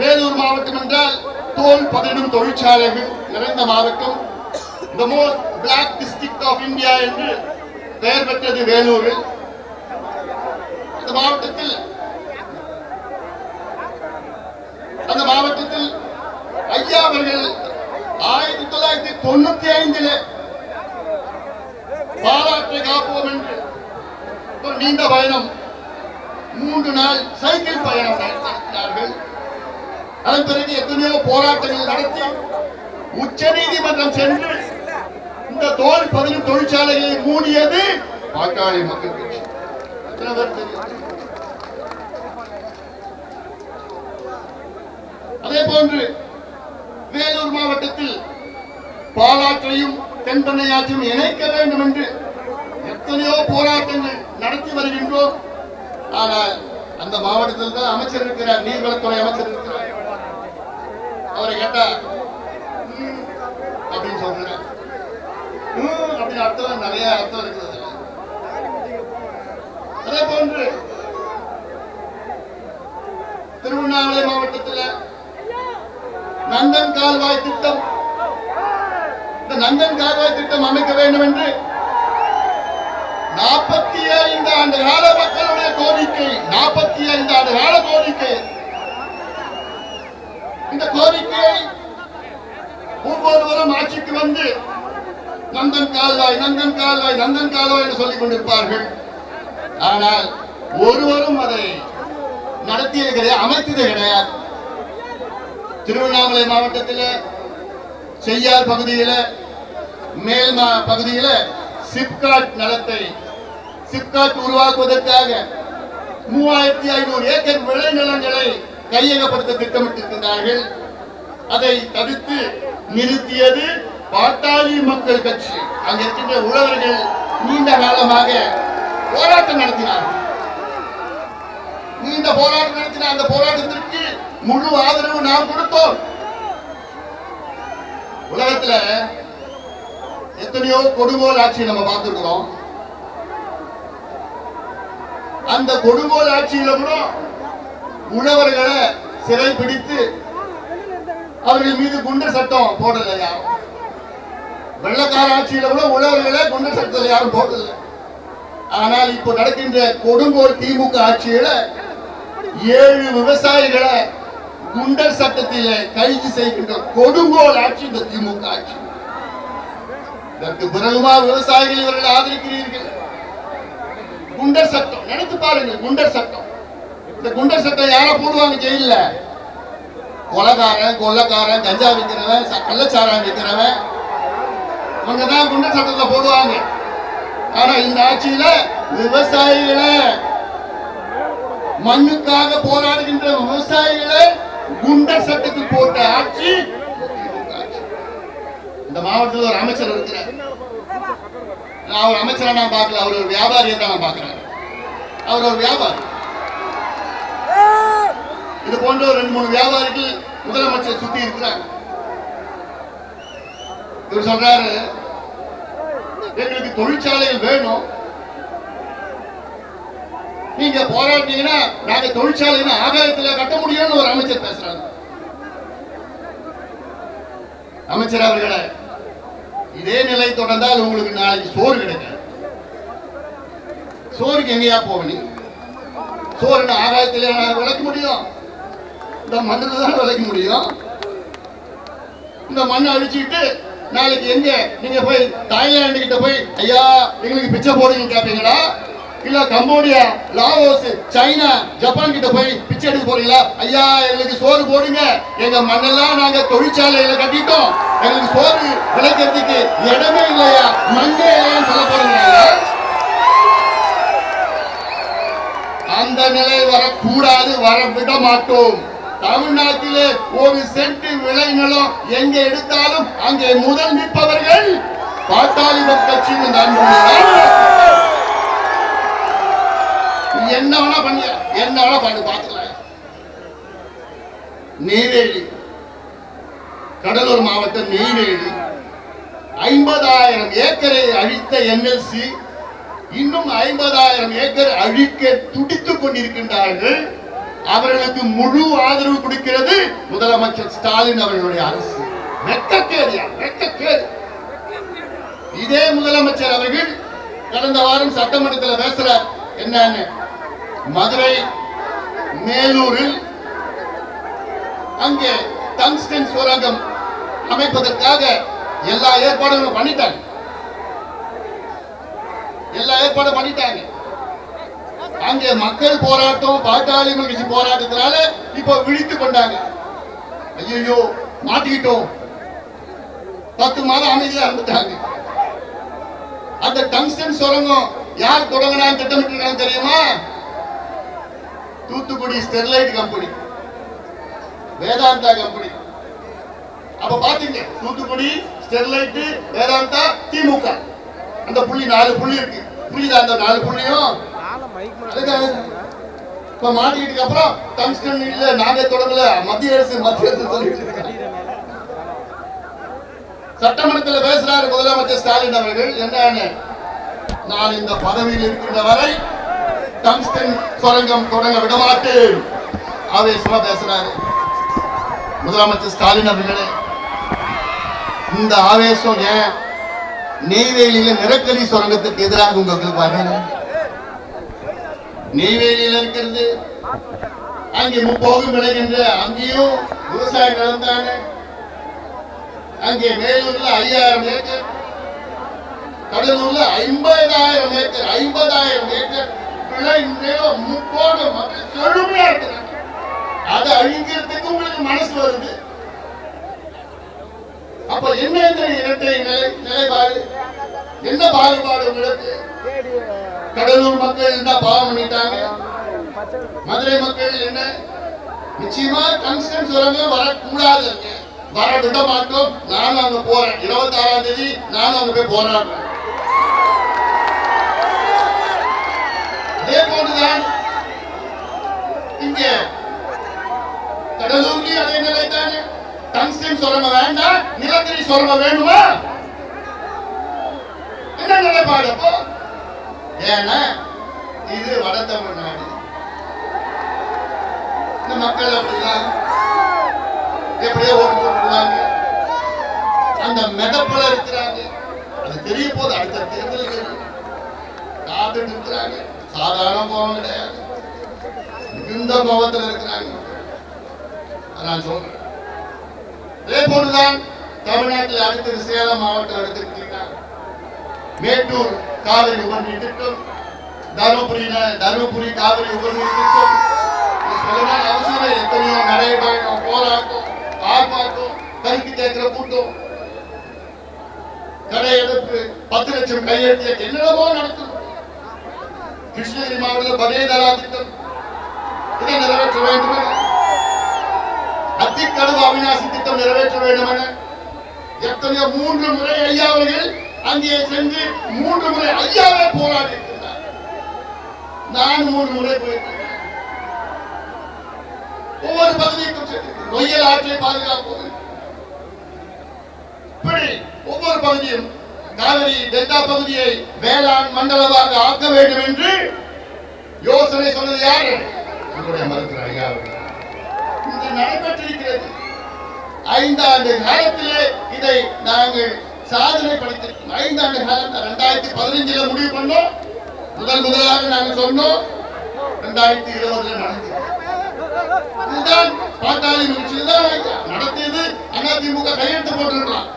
வேலூர் மாவட்டம் என்றால் தோல் பதனிடும் தொழிற்சாலைகள் நிறைந்த மாவட்டம். The most black district of India என்று பெயர் பெற்றது வேலூரில். அந்த மாவட்டத்தில் ஐயா அவர்கள் 1995 பாலாற்றை காப்போம் என்று ஒரு நீண்ட பயணம், 3 நாள் சைக்கிள் பயணம் நடத்தினார்கள். அதன் பிறகு எத்தனையோ போராட்டங்கள் நடத்தி உச்ச நீதிமன்றம் சென்று இந்த தோல் பதனிடும் தொழிற்சாலைகளை மூடியது பாட்டாளி மக்கள் கட்சி. அதே போன்று வேலூர் மாவட்டத்தில் பாலாற்றையும் தென்பெண்ணையாற்றையும் இணைக்க வேண்டும் என்று எத்தனையோ போராட்டங்கள் நடத்தி வருகின்றோம். ஆனால் அந்த மாவட்டத்தில் தான் அமைச்சர் இருக்கிறார், நீர்வளத்துறை அமைச்சர் இருக்கிறார். அவரை கேட்டா அப்படின்னு சொல்றாரு. அப்படின்னு அர்த்தம் நிறைய அர்த்தம் இருக்கிறது. அதே போன்று திருவண்ணாமலை மாவட்டத்தில் நந்தன் கால்வாய் திட்டம், இந்த நந்தன் கால்வாய் திட்டம் அமைக்க வேண்டும் என்று 45 ஆண்டு கால மக்களுடைய கோரிக்கை, 45 ஆண்டு கால கோரிக்கை. இந்த கோரிக்கையை ஒவ்வொருவரும் ஆட்சிக்கு வந்து நந்தன் கால்வாய் நந்தன் கால்வாய் நந்தன் கால்வாய் என்று சொல்லிக் கொண்டிருப்பார்கள். ஆனால் ஒருவரும் அதை நடத்தியது கிடையாது, அமைத்தது கிடையாது. திருவண்ணாமலை மாவட்டத்தில் செய்யார் பகுதியில் மேல்மா பகுதியில் சிப்காட் நிலத்தை சிப்காட் உருவாக்குவதற்காக 3500 ஏக்கர் விளைநிலங்களை கையகப்படுத்த திட்டமிட்டிருக்கிறார்கள். அதை தடுத்து நிறுத்தியது பாட்டாளி மக்கள் கட்சி. அங்க இருக்கின்ற உழவர்கள் நீண்ட காலமாக போராட்டம் நடத்தினார்கள். நீண்ட போராட்டம் நடத்தின அந்த போராட்டத்திற்கு முழு ஆதரவு நாம் கொடுத்தோம். உலகத்துல எத்தனையோ கொடுங்கோல் ஆட்சி நம்ம பார்த்திருக்கிறோம். அந்த கொடுங்கோல் ஆட்சியில கூட உழவர்களை சிறை பிடித்து அவர்கள் மீது குண்டர் சட்டம் போடல யாரும். வெள்ளக்கார ஆட்சியில கூட உழவர்களை குண்டர் சட்டத்தில் யாரும் போடல. ஆனால் இப்போ நடக்கின்ற கொடுங்கோல் திமுக ஆட்சியில 7 விவசாயிகளை குண்டர் சட்டத்தில் கைது செய்கின்ற கொடுங்கோல் ஆட்சி இந்த திமுக ஆட்சி. இதற்கு பிறகுமா விவசாயிகள் இவர்கள் ஆதரிக்கிறீர்கள்? குண்டர் சட்டம் நினைத்து பாருங்கள். குண்டர் சட்டம், இந்த குண்டர் சட்டம் யார போடுவாங்க ஜெயில? கொலைக்காரன், கொள்ளக்காரன், கஞ்சா விற்கிறவன், கள்ளச்சாரம் விற்கிறவன், இவங்கதான் குண்டர் சட்டத்தை போடுவாங்க. ஆனா இந்த ஆட்சியில விவசாயிகளை, மண்ணுக்காக போராடுகின்ற விவசாயிகளை குண்டர் சட்டத்தில் போட்ட ஆட்சி இந்த மாவட்டத்தில். ஒரு அமைச்சர் இருக்கிறார், நான் அவர் அமைச்சரா நான் பார்க்கல, அவர் ஒரு வியாபாரியை தான் நான் பார்க்கிறேன். அவர் ஒரு வியாபாரி. இது போன்ற ஒரு 2-3 வியாபாரிகள் முதலமைச்சர் சுத்தி இருக்கிறாங்க. இவர் சொல்றாரு, எங்களுக்கு தொழிற்சாலைகள் வேணும், நீங்க போராட்டீங்கன்னா நாங்க தொழிற்சாலை ஆகாயத்துல கட்ட முடியும்னு ஒரு அமைச்சர் பேசுறாங்க. அமைச்சர் அவர்களே, இதே நிலை தொடர்ந்தால் உங்களுக்கு நாளைக்கு சோறு கிடைக்காது. சோறுக்கு எங்கேயா போவீங்க? சோறு ஆகாயத்திலே விளைக்க முடியும்? இந்த மண்ணில் தான் விளைக்க முடியும். இந்த மண்ணை அழிச்சுட்டு நாளைக்கு எங்க நீங்க போய் தாய்லாந்து கிட்ட போய் ஐயா எங்களுக்கு பிச்சை போடுங்க கேட்பீங்களா? இல்ல கம்போடியா, லாவோஸ், சைனா, ஜப்பான் கிட்ட போய் பிச்சை எடுக்க போறீங்களா? ஐயா எங்களுக்கு சோறு போடுங்க, எங்க மண்ணெல்லாம் நாங்க தொழிற்சாலையில கட்டிட்டோம், எங்களுக்கு சோறு விளைக்கிறதுக்கு இடமே இல்லையா, மண்ணே இல்லையான்னு சொல்ல போறீங்களா? அந்த நிலை வரக்கூடாது, வர விட மாட்டோம். தமிழ்நாட்டிலே ஒரு சென்ட் விளைநிலம் எங்க எடுத்தாலும் அங்கே முதல் நிற்பவர்கள் பாட்டாளி மக்கள் கட்சியின் என்ன வேணா பண்ண, என்ன வேணா பண்ணு பார்க்கலாம். நெய்வேலி, கடலூர் மாவட்டம் நெய்வேலி 50,000 ஏக்கரை அழித்த என்எல்சி இன்னும் 50,000 ஏக்கர் அழிக்க துடித்துக் கொண்டிருக்கின்றார்கள். அவர்களுக்கு முழு ஆதரவு கொடுக்கிறது முதலமைச்சர் ஸ்டாலின் அவர்களுடைய அரசு. வெட்கக்கேடு, வெட்கக்கேடு. இதே முதலமைச்சர் அவர்கள் கடந்த வாரம் சட்டமன்றத்தில் பேசுறார். என்னன்னு, மதுரை மேலூரில் அங்கே டங்ஸ்டன் சுரங்கம் அமைப்பதற்காக எல்லா ஏற்பாடுகளும் பண்ணிட்டாங்க. எல்லா ஏற்பாடும் பண்ணிட்டாங்க. அங்கே மக்கள் போராட்டம், பாட்டாளி கட்சி போராட்டத்தினால இப்ப விழித்துக் கொண்டாங்க. ஐயோ மாட்டிக்கிட்டோம், 10 மாதம் அமைதியா இருந்துட்டாங்க. அந்த டங்ஸ்டன் சுரங்கம் யார் தொடங்கினான்னு திட்டமிட்டிருக்காங்க தெரியுமா? Thoothukudi Sterlite company. Vedanta company. அப்ப பாத்தீங்க தூத்துக்குடி, ஸ்டெர்லைட், வேதாந்தா, திமுக. அந்த புள்ளி 4 புள்ளி இருக்கு. புரியுதா? அந்த 4 புள்ளியும் இப்ப மாட்டிக்கிட்டு அப்புறம் டங்ஸ்டன் இல்ல, நாங்க தொடங்கல, மத்திய அரசு சொல்லிட்டு இருக்காங்க. சட்டமன்றத்தில் பேசுறாரு முதலமைச்சர் ஸ்டாலின் அவர்கள். என்னன்னு, நான் இந்த பதவியில் இருக்கின்ற வரை டங்ஸ்டன் சுரங்கம் தொடங்க விடமாட்டேன். ஆவேசமா பேசுறாரு முதலமைச்சர் ஸ்டாலின் அவர்களே. இந்த ஆவேசம் ஏன்? நெய்வேலியில நிலக்கரி சுரங்கத்துக்கு எதிராக உங்களுக்கு பாருங்க. நெய்வேலியில இருக்கிறது அங்கே முப்போகம் விளைகின்ற அங்கேயும் விவசாய நிலம் தானே. அங்கே மேலூர்ல 5000 ஏக்கர், கடலூர்ல 50,000 ஏக்கர், 50,000 ஏக்கர் விளை முப்போகம் மக்கள் செழுமையா இருக்கிறாங்க. அதை அழிக்கிறதுக்கு உங்களுக்கு மனசு வருது. அப்ப என்ன இந்த இரட்டை நிலைப்பாடு? என்ன பாகுபாடு உங்களுக்கு? கடலூர் மக்கள் என்ன பாவம் பண்ணிட்டாங்க? மதுரை மக்கள் என்ன? நிச்சயமா டங்ஸ்டன் சுரங்கம் வரக்கூடாது, வர விட மாட்டோம். நானும் அங்க போறேன். 26ஆம் தேதி நானும் அங்க போய் போராடுறேன். அதே போன்றுதான் இங்க கடலூர்லயும் அதே நிலை தானே. டங்ஸ்டன் சுரங்கம் வேண்டாம், நிலக்கரி சுரங்கம் வேணுமா? என்ன நிலைப்பாடு அப்போ? ஏன்னா இது வட தமிழ்நாடு. இந்த மக்கள் அப்படிதான் எப்படியோ ஓட்டு போட்டுருவாங்க. அந்த மெதப்பல இருக்கிறாங்க. அது தெரிய போது அடுத்த தேர்தல்கள் காத்துட்டு இருக்கிறாங்க. சாதாரண கோபம் கிடையாது, மிகுந்த கோபத்தில் இருக்கிறாங்க. நான் சொல்றேன். அதே போன்றுதான் தமிழ்நாட்டில் அடுத்த சேலம் மாவட்டம் எடுத்துக்கிட்டீங்கன்னா மேட்டூர் காவிரி உபநீர் திட்டம், தருமபுரி காவிரி உபநீர் திட்டம். சொல்லணும் அவசியம். எத்தனையோ நடைபயணம், போராட்டம், ஆர்ப்பாட்டம், கருத்து கேட்கிற கூட்டம், கடையெடுப்பு, 10 லட்சம் கையெழுத்திய என்னென்னமோ நடக்கும். கிருஷ்ணகிரி மாவட்டத்தில் பதேதரா திட்டம் இதை நிறைவேற்ற வேண்டும் என, அத்திக்கடவு அவிநாசி திட்டம் நிறைவேற்ற வேண்டும் என எத்தனையோ 3 முறை ஐயா அவர்கள் அங்கே சென்று 3 முறை ஐயாவே போராடி இருக்கிறார். நான் 3 முறை போயிருக்கிறேன். ஒவ்வொரு பகுதிக்கும் சென்று நொய்யல் ஆற்றை பாதுகாப்பது, இப்படி ஒவ்வொரு பகுதியும் காவிரி டெல்டா பகுதியை வேளாண் மண்டலமாக ஆக்க வேண்டும் என்று யோசனை சொன்னது யாரு? நம்முடைய மருத்துவர் ஐயா அவர்கள். இது நடைபெற்றிருக்கிறது. 5 ஆண்டு காலத்திலே இதை நாங்கள் சாதனை படுத்திருக்கோம். 5 ஆண்டு காலம் 2015 முடிவு பண்ணோம். முதலாக நாங்கள் சொன்னோம். 2020 நடந்தது. இதுதான் பாட்டாளி முயற்சிதான் நடத்தியது. அதிமுக கையெழுத்து போட்டிருக்கலாம்.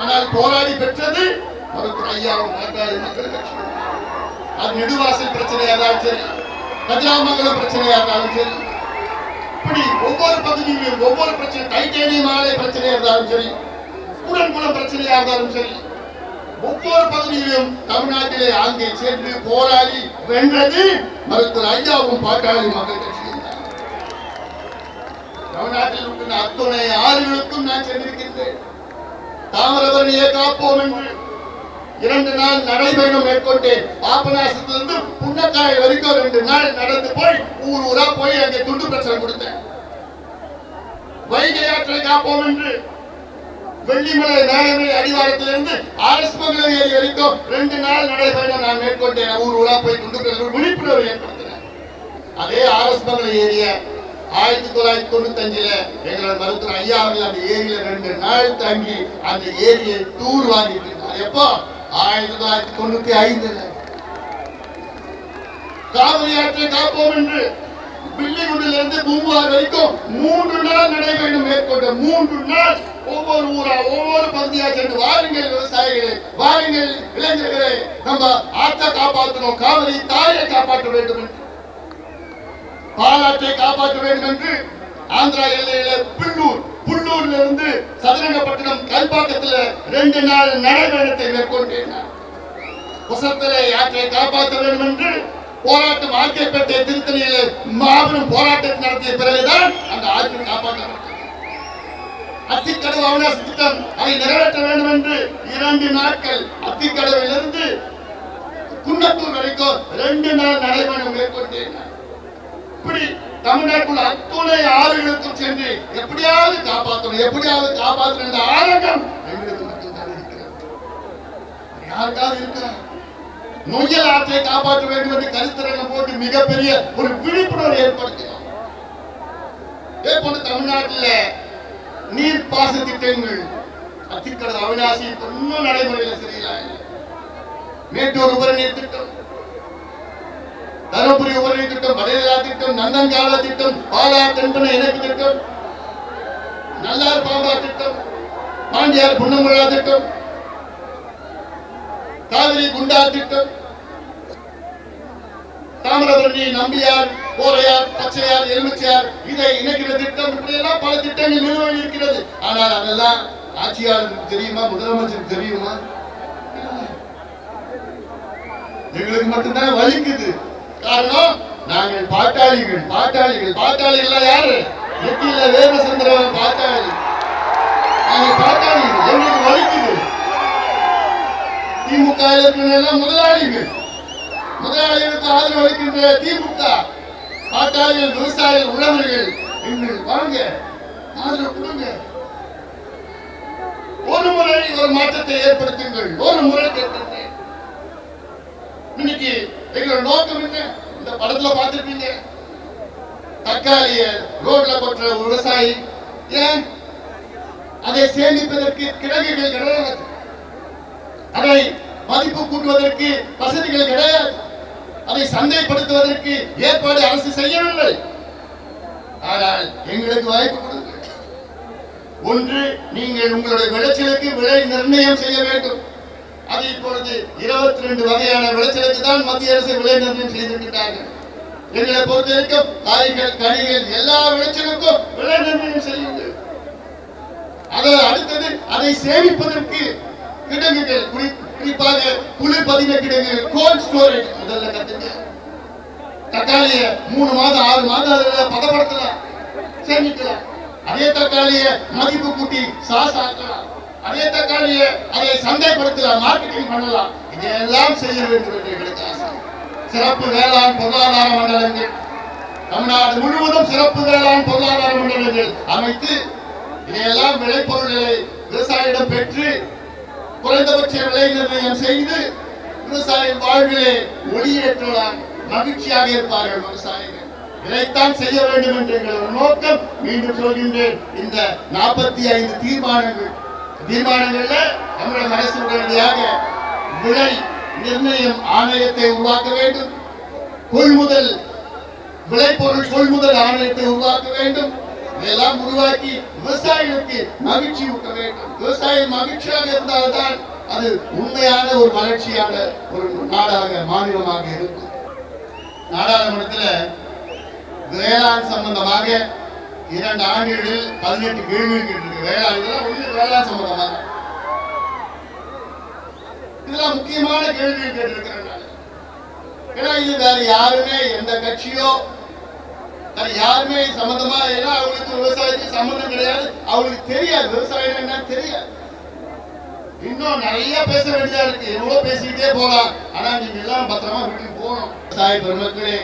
ஆனால் போராடி பெற்றது மருத்துவர் ஐயாவும் பாட்டாளி மக்கள் கட்சி. அது நெடுவாசல் பிரச்சனையா இருந்தாலும் சரி, கதிராமங்கலம் பிரச்சனையா இருந்தாலும் சரி, இப்படி ஒவ்வொரு பகுதியிலும் ஒவ்வொரு பிரச்சனை, டைட்டேனியம் ஆலை பிரச்சனையா இருந்தாலும் சரி, கூடன்குளம் பிரச்சனையா இருந்தாலும் சரி, ஒவ்வொரு பகுதியிலும் தமிழ்நாட்டிலே அங்கே சென்று போராடி வென்றது மருத்துவர் ஐயாவும் பாட்டாளி மக்கள் கட்சி. தமிழ்நாட்டில் உள்ள அத்துணை ஆறுகளுக்கும் நான் சென்றிருக்கின்றேன். தாமிரபரணியை காப்போம் என்று 2 நாள் நடைபயணம் மேற்கொண்டேன். பாபநாசத்திலிருந்து புன்னக்காய் வரைக்கும் 2 நாள் நடந்து போய் ஊரா போய் அங்கே துண்டு பிரச்சனை கொடுத்தேன். வைகை ஆற்றை காப்போம் என்று வெள்ளிமலை நாயமை அடிவாரத்திலிருந்து அரசு மங்கலம் ஏரி வரைக்கும் 2 நாள் நடைபயணம் நான் மேற்கொண்டேன். ஊரா போய் துண்டு பிரச்சனை விழிப்புணர்வு ஏற்படுத்தினேன். அதே அரசு மங்கலம் ஏரிய 1995 எங்களோட மருத்துவர் ஐயா அவர்கள் அந்த ஏரியில 2 நாள் தங்கி அந்த ஏரியை தூர் வாங்கிட்டு இருந்தார். எப்போ? 1995. காவிரி ஆற்றை காப்போம் என்று பில்லிகுண்டிலிருந்து பூம்புகார் வரைக்கும் 3 நாள் நடைபயணம் மேற்கொண்ட 3 நாள் ஒவ்வொரு ஊரா ஒவ்வொரு பகுதியா சென்று வாருங்கள் விவசாயிகளே, வாருங்கள் இளைஞர்களே, நம்ம ஆற்றை காப்பாற்றணும், காவிரி தாயை காப்பாற்ற வேண்டும் என்று, பாலாற்றை காப்பாற்ற வேண்டும் என்று ஆந்திரா எல்லையில புல்லூர்ல இருந்து சதுரங்கப்பட்டினம் கல்பாக்கத்தில் 2 நாள் நடைபயணத்தை மேற்கொண்டேன். குசத்திலே ஆற்றை காப்பாற்ற வேண்டும் என்று போராட்டம் ஆக்கியப்பட்ட திருத்தணியில் மாபெரும் போராட்டம் நடத்திய பிறகுதான் அந்த ஆட்சி காப்பாற்றப்பட்டது. அத்திக்கடவு அவிநாசி திட்டம் அதை நிறைவேற்ற வேண்டும் என்று 2 நாட்கள் அத்திக்கடவிலிருந்து குன்னத்தூர் வரைக்கும் 2 நாள் நடைபயணம் மேற்கொண்டேன். இப்படி தமிழ்நாட்டுக்குள்ள அத்துணை ஆறுகளுக்கும் சென்று எப்படியாவது காப்பாற்றணும் என்ற ஆரங்கம் எங்களுக்கு மட்டும்தான் இருக்கிறது. யாருக்காவது இருக்கிறார்? நொய்யல் ஆற்றை காப்பாற்ற வேண்டும் என்று கருத்தரங்கம் போட்டு மிகப்பெரிய ஒரு விழிப்புணர்வு ஏற்படுத்தினோம். இதே போன்று தமிழ்நாட்டில் நீர்ப்பாச திட்டங்கள் அத்திக்கடவு அவிநாசி இன்னும் நடைமுறையில் சரியில்லை. மேட்டூர் உபரிநீர் திட்டம், தருமபுரி உபரிநீர் திட்டம், வடேலா திட்டம், நந்தன்கால திட்டம், பாலா தென்பெண்ணை இணைப்பு திட்டம், நல்லார் பாம்பா திட்டம், பாண்டியார் புன்னமுழா திட்டம், காவிரி குண்டார் திட்டம், தாமிரபரணி நம்பியார் கோரையார் பச்சையார் எலுமிச்சையார் இதை இணைக்கிற திட்டம், இப்படியெல்லாம் பல திட்டங்கள் நிலுவையில் இருக்கிறது. ஆனால் அதெல்லாம் ஆட்சியாளருக்கு தெரியுமா? முதலமைச்சருக்கு தெரியுமா? எங்களுக்கு மட்டும்தான் வலிக்குது. காரணம் நாங்கள் பாட்டாளிகள் யாரு? நெத்தியில வேமசந்திரன் பாட்டாளி. நாங்கள் பாட்டாளிகள், எங்களுக்கு வலிக்குது. திமுக எல்லாம் முதலாளிகளுக்கு ஆதரவு அளிக்கின்ற திமுக பாட்டாளிகள், விவசாயிகள், உள்ளவர்கள் எங்கள் வாங்க ஆதரவு கொடுங்க. ஒரு முறை ஒரு மாற்றத்தை ஏற்படுத்துங்கள். ஒரு முறை கேட்கிறேன். இன்னைக்கு எங்களோட நோக்கம் என்ன? இந்த படத்துல பார்த்திருப்பீங்க, தக்காளிய ரோட்ல கொட்டுற விவசாயி. ஏன்? அதை சேமிப்பதற்கு கிடங்குகள் கிடையாது, அதை மதிப்பு கூட்டுவதற்கு வசதிகள் கிடையாது, அதை சந்தைப்படுத்துவதற்கு ஏற்பாடு அரசு செய்யவில்லை. ஆனால் எங்களுக்கு வாய்ப்பு கொடுங்க. ஒன்று, நீங்கள் உங்களுடைய விளைச்சலுக்கு விலை நிர்ணயம் செய்ய வேண்டும். அது இப்பொழுது 22 வகையான விளைச்சலுக்கு தான் மத்திய அரசு விலை நிர்ணயம் செய்திருக்கிறார்கள். எங்களை பொறுத்தவரைக்கும் காய்கள், கனிகள் எல்லா விளைச்சலுக்கும் விலை நிர்ணயம் செய்யுங்கள். அடுத்தது அதை சேமிப்பதற்கு கிடங்குகள், குறிப்பாக குளிர்பதின கிடங்குகள், கோல்ட் ஸ்டோரேஜ் முதல்ல கட்டுங்க. தக்காளிய 3 மாதம் 6 மாதம் அதுல பதப்படுத்தலாம், சேமிக்கலாம். அதே தக்காளிய மதிப்பு கூட்டி சாஸ் ஆக்கலாம். அதே தக்காளிய அதை சந்தைப்படுத்தலாம், மார்க்கெட்டிங் பண்ணலாம். இதெல்லாம் செய்ய வேண்டும் என்று எங்களுக்கு ஆசை. சிறப்பு வேளாண் பொருளாதார மண்டலங்கள், தமிழ்நாடு முழுவதும் சிறப்பு வேளாண் பொருளாதார மண்டலங்கள் அமைத்து இதையெல்லாம் விளைபொருள்களை விவசாயியிடம் பெற்று குறைந்தபட்ச விலை நிர்ணயம் செய்து விவசாய வாழ்விலே ஒளியேற்றலாம், மகிழ்ச்சியாக இருப்பார்கள் விவசாயிகள். இதைத்தான் செய்ய வேண்டும் என்ற எங்களோட நோக்கம். மீண்டும் சொல்கின்றேன், இந்த 45 தீர்மானங்கள்ல தமிழக அரசு உடனடியாக விலை நிர்ணயம் ஆணையத்தை உருவாக்க வேண்டும். விளைபொருள் கொள்முதல் ஆணையத்தை உருவாக்க வேண்டும். இதெல்லாம் உருவாக்கி விவசாயிகளுக்கு மகிழ்ச்சி ஊட்ட வேண்டும். விவசாயி மகிழ்ச்சியாக இருந்தால்தான் அது உண்மையான ஒரு வளர்ச்சியான ஒரு நாடாக, மாநிலமாக இருக்கும். நாடாளுமன்றத்தில் வேளாண் சம்பந்தமாக 2 ஆண்டுகளில் 18 கேள்விகள் கேட்டிருக்கு. வேளாண் சம்பந்தமாக இதெல்லாம் முக்கியமான கேள்விகள் கேட்டிருக்கிறாங்க. ஏன்னா இது வேற யாருமே, எந்த கட்சியோ யாருமே சம்பந்தமா, ஏன்னா அவங்களுக்கு விவசாயத்துக்கு சம்பந்தம் கிடையாது, அவங்களுக்கு தெரியாது விவசாயம் என்ன தெரியாது. இன்னும் நிறைய பேச வேண்டியதா இருக்கு, எவ்வளவு பேசிக்கிட்டே போலாம். ஆனா நீங்க எல்லாம் பத்திரமா வீட்டுக்கு போகணும். விவசாய பெருமக்களே,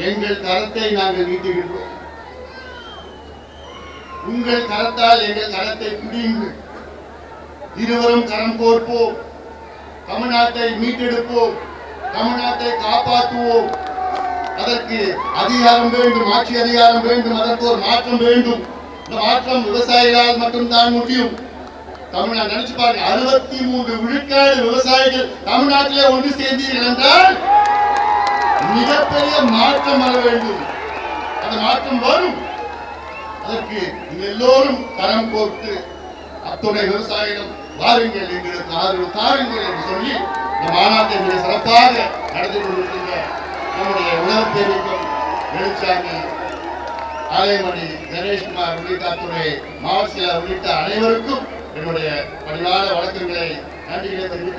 எங்கள் கரத்தை நாங்கள் நீட்டுகின்றோம். உங்கள் கரத்தால் எங்கள் கரத்தை பிடியுங்கள். இருவரும் கரம் கோர்ப்போம். தமிழ்நாட்டை மீட்டெடுப்போம், தமிழ்நாட்டை காப்பாற்றுவோம். அதற்கு அதிகாரம் வேண்டும், ஆட்சி அதிகாரம் வேண்டும், அதற்கு ஒரு மாற்றம் வேண்டும். இந்த மாற்றம் விவசாயிகளால் மட்டும்தான் முடியும். தமிழ்நாடு நினைச்சு பாருங்க, 63 விழுக்காடு விவசாயிகள் தமிழ்நாட்டிலே ஒன்று சேர்ந்தீர்கள் என்றால் மிகப்பெரிய மாற்றம் வர வேண்டும். அந்த மாற்றம் வரும். அதற்கு எல்லோரும் கரம் கோர்த்து அத்துணை விவசாயிகள் வாருங்கள், எங்களுக்கு ஆதரவு தாருங்கள் என்று சொல்லி இந்த மாநாட்டை மிக சிறப்பாக நடத்தி கொண்டிருக்கின்ற நம்முடைய உணவு தெரிவிக்கும் வெளிச்சாமி, ஆலைமணி, கணேஷ்குமார் உள்ளிட்ட அத்துறை மாவட்ட உள்ளிட்ட அனைவருக்கும் என்னுடைய பணிவான வணக்கங்களை, நன்றிகளை தெரிவித்து